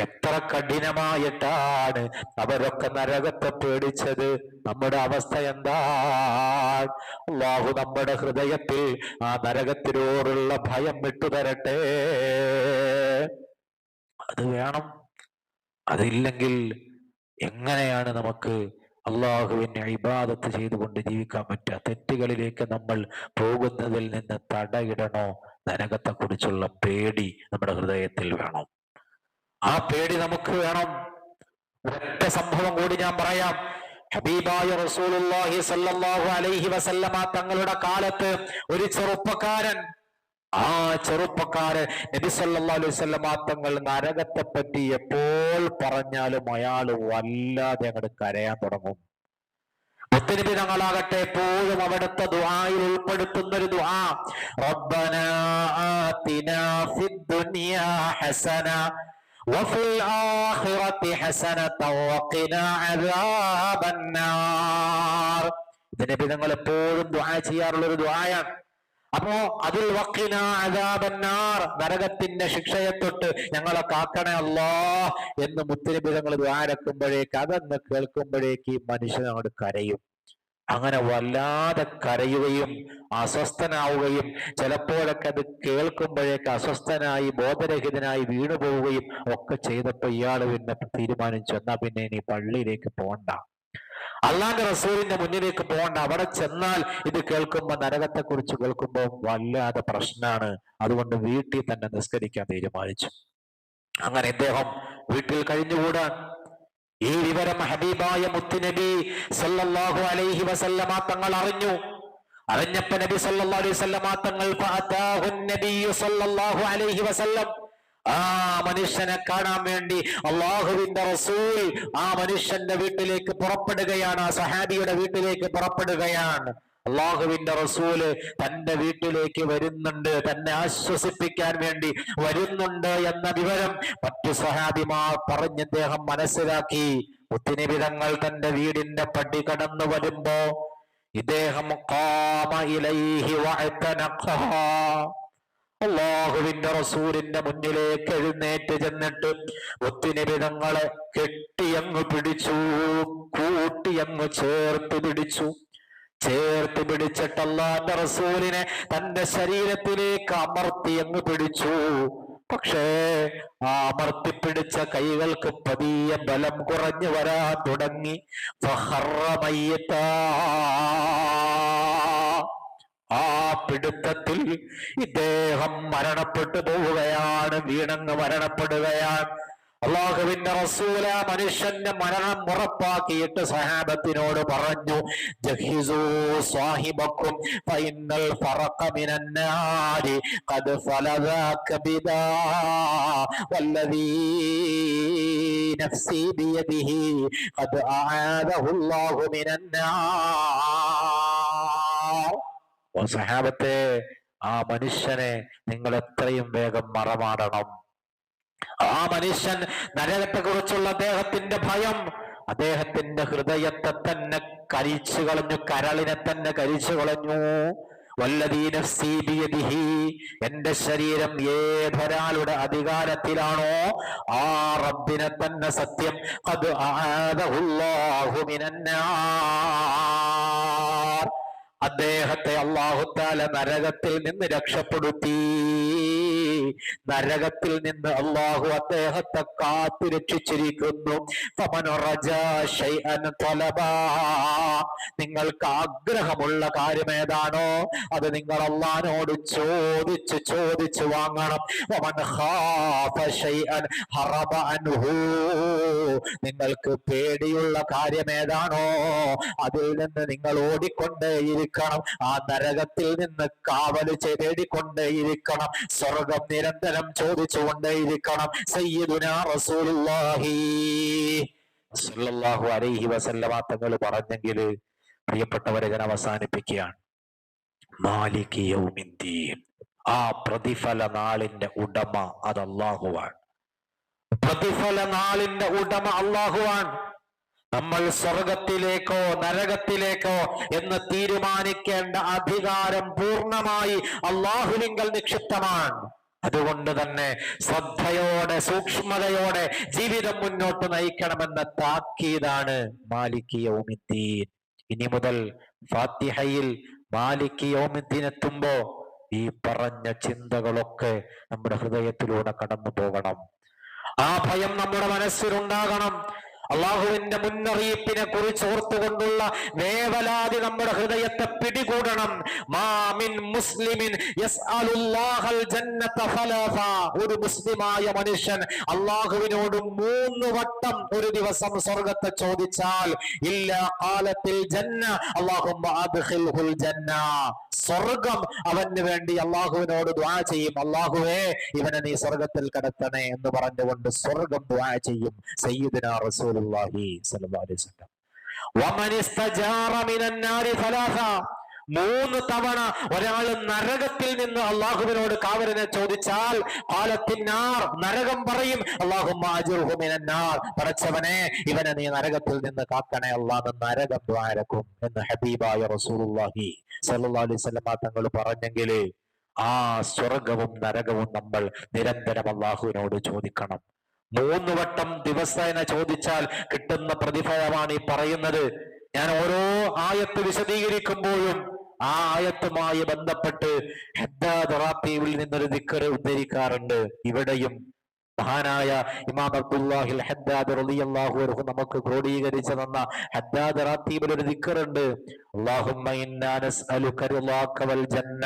എത്ര കഠിനമായിട്ടാണ് അവരൊക്കെ നരകത്തെ പേടിച്ചത്. നമ്മുടെ അവസ്ഥ എന്താണ്? അല്ലാഹു നമ്മുടെ ഹൃദയത്തിൽ ആ നരകത്തിനോടുള്ള ഭയം വിട്ടുതരട്ടെ. അത് വേണം. അതില്ലെങ്കിൽ എങ്ങനെയാണ് നമുക്ക് അള്ളാഹുവിനെ ഇബാദത്ത് ചെയ്തുകൊണ്ട് ജീവിക്കാൻ പറ്റുക? തെറ്റുകളിലേക്ക് നമ്മൾ പോകുന്നതിൽ നിന്ന് തടയിടണോ? നരകത്തെ കുറിച്ചുള്ള പേടി നമ്മുടെ ഹൃദയത്തിൽ വേണം. ആ പേടി നമുക്ക് വേണം. ഒറ്റ സംഭവം കൂടി ഞാൻ പറയാം. ഹബീബായ റസൂലുള്ളാഹി സ്വല്ലല്ലാഹു അലൈഹി വസല്ലമ തങ്ങളുടെ കാലത്ത് ഒരു ചെറുപ്പക്കാരൻ, ആ ചെറുപ്പക്കാരൻ നബി സല്ലല്ലാഹു അലൈഹി വസല്ലമ തങ്ങൾ നരകത്തെ പറ്റി എപ്പോൾ പറഞ്ഞാലും അയാൾ വല്ലാതെ അങ്ങോട്ട് കരയാൻ തുടങ്ങും. മുത്തനബി തങ്ങളാകട്ടെ എപ്പോഴും അവിടുത്തെ ദുആയിൽ ഉൾപ്പെടുത്തുന്ന ഒരു ദുആ, റബ്ബനാ ആതിനാ ഫിദ്ദുനിയാ ഹസന വഫിൽ ആഖിറതി ഹസനതൻ വഖിനാ അദാബന്നാർ. ഇത് നബി തങ്ങൾ എപ്പോഴും ദുആ ചെയ്യാറുള്ള ഒരു ദുആയാണ്. അപ്പോ അതിൽ വഖിനാ അദാബന്നാർ, നരകത്തിന്റെ ശിക്ഷയെ തൊട്ട് ഞങ്ങളെ കാക്കണേ അല്ലാഹ് എന്ന് മുത്തനബി തങ്ങൾ ദുആ രക്കുമ്പോഴേക്ക്, അതെന്ന് കേൾക്കുമ്പോഴേക്ക് ഈ മനുഷ്യൻ അങ്ങോട്ട് കരയും. അങ്ങനെ വല്ലാതെ കരയുകയും അസ്വസ്ഥനാവുകയും ചിലപ്പോഴൊക്കെ അത് കേൾക്കുമ്പോഴേക്ക് അസ്വസ്ഥനായി ബോധരഹിതനായി വീണുപോവുകയും ഒക്കെ ചെയ്തപ്പോ ഇയാൾ പിന്നെ തീരുമാനിച്ചു, എന്നാ പിന്നെ ഇനി പള്ളിയിലേക്ക് പോകണ്ട, അള്ളാന്റെ റസൂലിന്റെ മുന്നിലേക്ക് പോകണ്ട. അവിടെ ചെന്നാൽ ഇത് കേൾക്കുമ്പോ, നരകത്തെ കുറിച്ച് കേൾക്കുമ്പോ വല്ലാതെ പ്രശ്നമാണ്. അതുകൊണ്ട് വീട്ടിൽ തന്നെ നിസ്കരിക്കാൻ തീരുമാനിച്ചു. അങ്ങനെ ഇദ്ദേഹം വീട്ടിൽ കഴിഞ്ഞുകൂടാൻ ഈ വിവരം ഹബീബായ മുത്തുനബി സല്ലല്ലാഹു അലൈഹി വസല്ലമ തങ്ങൾ അറിഞ്ഞു. അറിഞ്ഞപ്പോ നബി സല്ലല്ലാഹു അലൈഹി വസല്ലമ തങ്ങൾ ഫഅതാഹു നബിയ്യു സല്ലല്ലാഹു അലൈഹി വസല്ലം, ആ മനുഷ്യനെ കാണാൻ വേണ്ടി അള്ളാഹുവിന്റെ റസൂൽ ആ മനുഷ്യന്റെ വീട്ടിലേക്ക് പുറപ്പെടുകയാണ്, ആ സഹാബിയുടെ വീട്ടിലേക്ക് പുറപ്പെടുകയാണ്. അള്ളാഹുവിന്റെ റസൂല് തന്റെ വീട്ടിലേക്ക് വരുന്നുണ്ട്, തന്നെ ആശ്വസിപ്പിക്കാൻ വേണ്ടി വരുന്നുണ്ട് എന്ന വിവരം മറ്റു സഹാബിമാർ പറഞ്ഞ് അദ്ദേഹം മനസ്സിലാക്കി. മുത്തുനബി തങ്ങൾ തന്റെ വീടിന്റെ പടി കടന്നു വരുമ്പോ ഇദ്ദേഹം ഖാമ ഇലൈഹി വഅതനഖഹ, അള്ളാഹുവിന്റെ റസൂലിന്റെ മുന്നിലേക്ക് എഴുന്നേറ്റ് ചെന്നിട്ട് മുത്തുനബി തങ്ങളെ കെട്ടിയങ്ങ് പിടിച്ചു, കൂട്ടിയങ്ങ് ചേർത്ത് പിടിച്ചിട്ട് അള്ളാന്റെ റസൂലിനെ തന്റെ ശരീരത്തിലേക്ക് അമർത്തി അങ്ങ് പിടിച്ചു. പക്ഷേ ആ അമർത്തിപ്പിടിച്ച കൈകൾക്ക് പതിയെ ബലം കുറഞ്ഞു വരാൻ തുടങ്ങി. ആ പിടുത്തത്തിൽ ഇദ്ദേഹം മരണപ്പെട്ടു പോവുകയാണ്, വീണങ്ങ് മരണപ്പെടുകയാണ്. അള്ളാഹുവിന്റെ റസൂൽ ആ മനുഷ്യന്റെ മരണം ഉറപ്പാക്കിയിട്ട് സഹാബത്തിനോട് പറഞ്ഞു, ജഹിസൂ സാഹിബക്കും ഫഇന്നൽ ഫറഖ മിനൻ നാരി ഖദ് ഫലദാക ബിദാ വല്ലദീ നഫ്സി ബിയദിഹി ഖദ് അആദഹു അല്ലാഹു മിനൻ നാർ. ഓ സഹാബത്തെ, ആ മനുഷ്യനെ നിങ്ങൾ എത്രയും വേഗം മറമാടണം. ആ മനുഷ്യൻ, നരകത്തെ കുറിച്ചുള്ള അദ്ദേഹത്തിന്റെ ഭയം അദ്ദേഹത്തിന്റെ ഹൃദയത്തെ തന്നെ കരിച്ചു കളഞ്ഞു, കരളിനെ തന്നെ കരിച്ചു കളഞ്ഞു. വല്ലദീ നഫ്സീ ബിയദിഹി, എന്റെ ശരീരം ഏതൊരാളുടെ അധികാരത്തിലാണോ ആ റബ്ബിനെ തന്നെ സത്യം, ഖദ് അആദഹു അല്ലാഹു മിനൻ നാർ, അദ്ദേഹത്തെ അല്ലാഹു തആല നരകത്തിൽ നിന്ന് രക്ഷപ്പെടുത്തി. നരകത്തിൽ നിന്ന് അല്ലാഹു അദ്ദേഹത്തെ കാത്തു രക്ഷിച്ചിരിക്കുന്നു. നിങ്ങൾക്ക് ആഗ്രഹമുള്ള കാര്യം ഏതാണോ അത് നിങ്ങൾ അല്ലാഹുവോട് ചോദിച്ചു വാങ്ങണം. നിങ്ങൾക്ക് പേടിയുള്ള കാര്യം ഏതാണോ അതിൽ നിന്ന് നിങ്ങൾ ഓടിക്കൊണ്ടേയിരിക്കണം. ആ നരകത്തിൽ നിന്ന് കാവല് തേടിക്കൊണ്ടേയിരിക്കണം. സ്വർഗം നിരന്തരം ചോദിച്ചുകൊണ്ടേയിരിക്കണം. സയ്യിദുനാ റസൂലുള്ളാഹി സ്വല്ലല്ലാഹു അലൈഹി വസല്ലമ തങ്ങൾ പറഞ്ഞെങ്കിൽ പ്രിയപ്പെട്ടവരെ ഞാൻ അവസാനിപ്പിക്കുകയാണ്. മാലികി യൗമിദ്ദീൻ, ആ പ്രതിഫല നാളിന്റെ ഉടമ അത് അല്ലാഹുവാണ്. പ്രതിഫല നാളിന്റെ ഉടമ അല്ലാഹുവാണ്. നമ്മൾ സ്വർഗത്തിലേക്കോ നരകത്തിലേക്കോ എന്ന് തീരുമാനിക്കേണ്ട അധികാരം പൂർണ്ണമായി അല്ലാഹുവിങ്കൽ നിക്ഷിപ്തമാണ്. അതുകൊണ്ട് തന്നെ ശ്രദ്ധയോടെ സൂക്ഷ്മതയോടെ ജീവിതം മുന്നോട്ട് നയിക്കണമെന്ന താക്കീതാണ് മാലികി യൗമിദ്ദീൻ. ഇനി മുതൽ ഫാത്തിഹയിൽ മാലികി യൗമിദ്ദീൻ എത്തുമ്പോ ഈ പറഞ്ഞ ചിന്തകളൊക്കെ നമ്മുടെ ഹൃദയത്തിലൂടെ കടന്നു പോകണം. ആ ഭയം നമ്മുടെ മനസ്സിലുണ്ടാകണം. അള്ളാഹുവിന്റെ മുന്നറിയിപ്പിനെ കുറിച്ച് ഓർത്തുകൊണ്ടുള്ള വേവലാതി നമ്മുടെ ഹൃദയത്തെ പിടികൂടണം. മാമിൻ മുസ്ലിമിൻ യസ്അലുല്ലാഹൽ ജന്നത ഫലഫ, ഒരു മുസ്ലിമായ മനുഷ്യൻ അള്ളാഹുവിനോട് 3 വട്ടം ഒരു ദിവസം സ്വർഗത്തെ ചോദിച്ചാൽ ഇല്ല ഖാലത്തിൽ ജന്ന അല്ലാഹുമ്മ അദ്ഖിൽഹുൽ ജന്ന, സ്വർഗം അവന് വേണ്ടി അള്ളാഹുവിനോട് ദുആ ചെയ്യും. അള്ളാഹുവേ, ഇവനെ നീ സ്വർഗത്തിൽ കടത്തണേ എന്ന് പറഞ്ഞുകൊണ്ട് സ്വർഗം ദുആ ചെയ്യും. സയ്യിദുനാ റസൂലുള്ളാഹി സ്വല്ലല്ലാഹു അലൈഹി വസല്ലം വമൻ ഇസ്തജാറ മിനൻ നാരി സലാസ, 3 തവണ ഒരാൾ നരകത്തിൽ നിന്ന് അള്ളാഹുവിനോട് കാവലിനെ ചോദിച്ചാൽ ഖാലത്തിന്നാർ, നരകം പറയും അല്ലാഹുമ്മ അജിർഹു മിനൻ നാർ, പടച്ചവനെ ഇവനെ നീ നരകത്തിൽ നിന്ന് കാക്കണേ അല്ലാഹ്, നരകം ദ്വാരക്കും എന്ന് ഹബീബായ റസൂലുള്ളാഹി സ്വല്ലല്ലാഹു അലൈഹി വസല്ലം തങ്ങൾ പറഞ്ഞെങ്കിൽ ആ സ്വർഗവും നരകവും നമ്മൾ നിരന്തരം അള്ളാഹുവിനോട് ചോദിക്കണം. 3 വട്ടം ദിവസേന ചോദിച്ചാൽ കിട്ടുന്ന പ്രതിഫലമാണ് ഈ പറയുന്നത്. ഞാൻ ഓരോ ആയത്ത് വിശദീകരിക്കുമ്പോഴും ആ ആയത്തുമായി ബന്ധപ്പെട്ട് ഹദ്ദാദ് റാത്തീബിൽ നിന്നൊരു ദിക്ർ ഉദ്ധരിക്കാറുണ്ട്. ഇവിടെയും മഹാനായ ഇമാം അബ്ദുല്ലാഹിൽ ഹദ്ദാദ് റളിയല്ലാഹു അൻഹു നമുക്ക് ക്രോഡീകരിച്ചു തന്ന ഹദ്ദാദ് റാത്തീബിൽ ഒരു ദിക്റുണ്ട്. അല്ലാഹുമ്മ ഇന്നാ നസ്അലുക റിളാക വൽ ജന്ന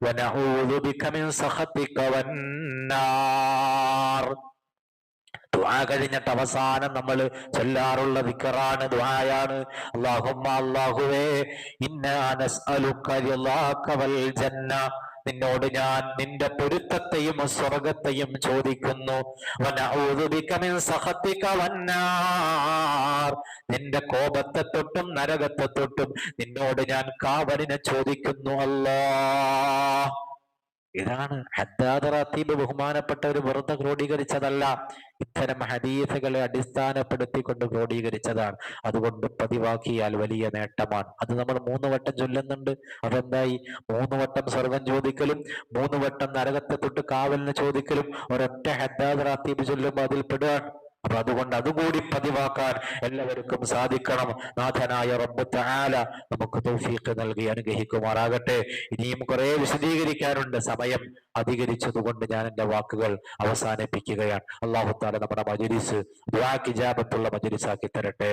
വനഊദു ബിക മിൻ സഖതിക വന്നാർ. ദുആ കഴിഞ്ഞിട്ട് അവസാനം നമ്മൾ ചൊല്ലാറുള്ള ദിക്റാണ്, ദുആയാണ്. അല്ലാഹുമ്മ, അല്ലാഹുവേ, ഇന്നാ നസ്അലുക റിളാക വൽ ജന്ന, നിന്നോട് ഞാൻ നിന്റെ പൊരുത്തത്തെയും സ്വർഗത്തെയും ചോദിക്കുന്നു. വനഊദു ബിക മിൻ സഖതിക വന്നാർ, നിന്റെ കോപത്തെ തൊട്ടും നരകത്തെ തൊട്ടും നിന്നോട് ഞാൻ കാവലിനെ ചോദിക്കുന്നു അല്ലാഹ്. ഇതാണ് ഹദ്ദാദ് റാത്തീബ് ബഹുമാനപ്പെട്ട ഒരു വെറുതെ ക്രോഡീകരിച്ചതല്ല, ഇത്തരം ഹദീസുകളെ അടിസ്ഥാനപ്പെടുത്തിക്കൊണ്ട് ക്രോഡീകരിച്ചതാണ്. അതുകൊണ്ട് പതിവാക്കിയാൽ വലിയ നേട്ടമാണ്. അത് നമ്മൾ 3 വട്ടം ചൊല്ലുന്നുണ്ട്. അതെന്തായി? 3 വട്ടം സ്വർഗം ചോദിക്കലും 3 വട്ടം നരകത്തെ തൊട്ട് കാവലിന് ചോദിക്കലും ഒരൊറ്റ ഹദ്ദാദ് റാത്തീബ് ചൊല്ലുമ്പോൾ അതിൽ പെടുകയാണ്. അപ്പൊ അതുകൊണ്ട് അതുകൂടി പതിവാക്കാൻ എല്ലാവർക്കും സാധിക്കണം. നാഥനായ റബ്ബ് തആല നമുക്ക് തൗഫീഖ് നൽകി അനുഗ്രഹിക്കുമാറാകട്ടെ. ഇനിയും കുറെ വിശദീകരിക്കാനുണ്ട്, സമയം അധികരിച്ചതുകൊണ്ട് ഞാൻ എൻ്റെ വാക്കുകൾ അവസാനിപ്പിക്കുകയാണ്. അല്ലാഹു തആല നമ്മുടെ മജ്‌ലിസ് ദുആ ഇജാബത്തുള്ള മജ്‌ലിസാക്കി തരട്ടെ.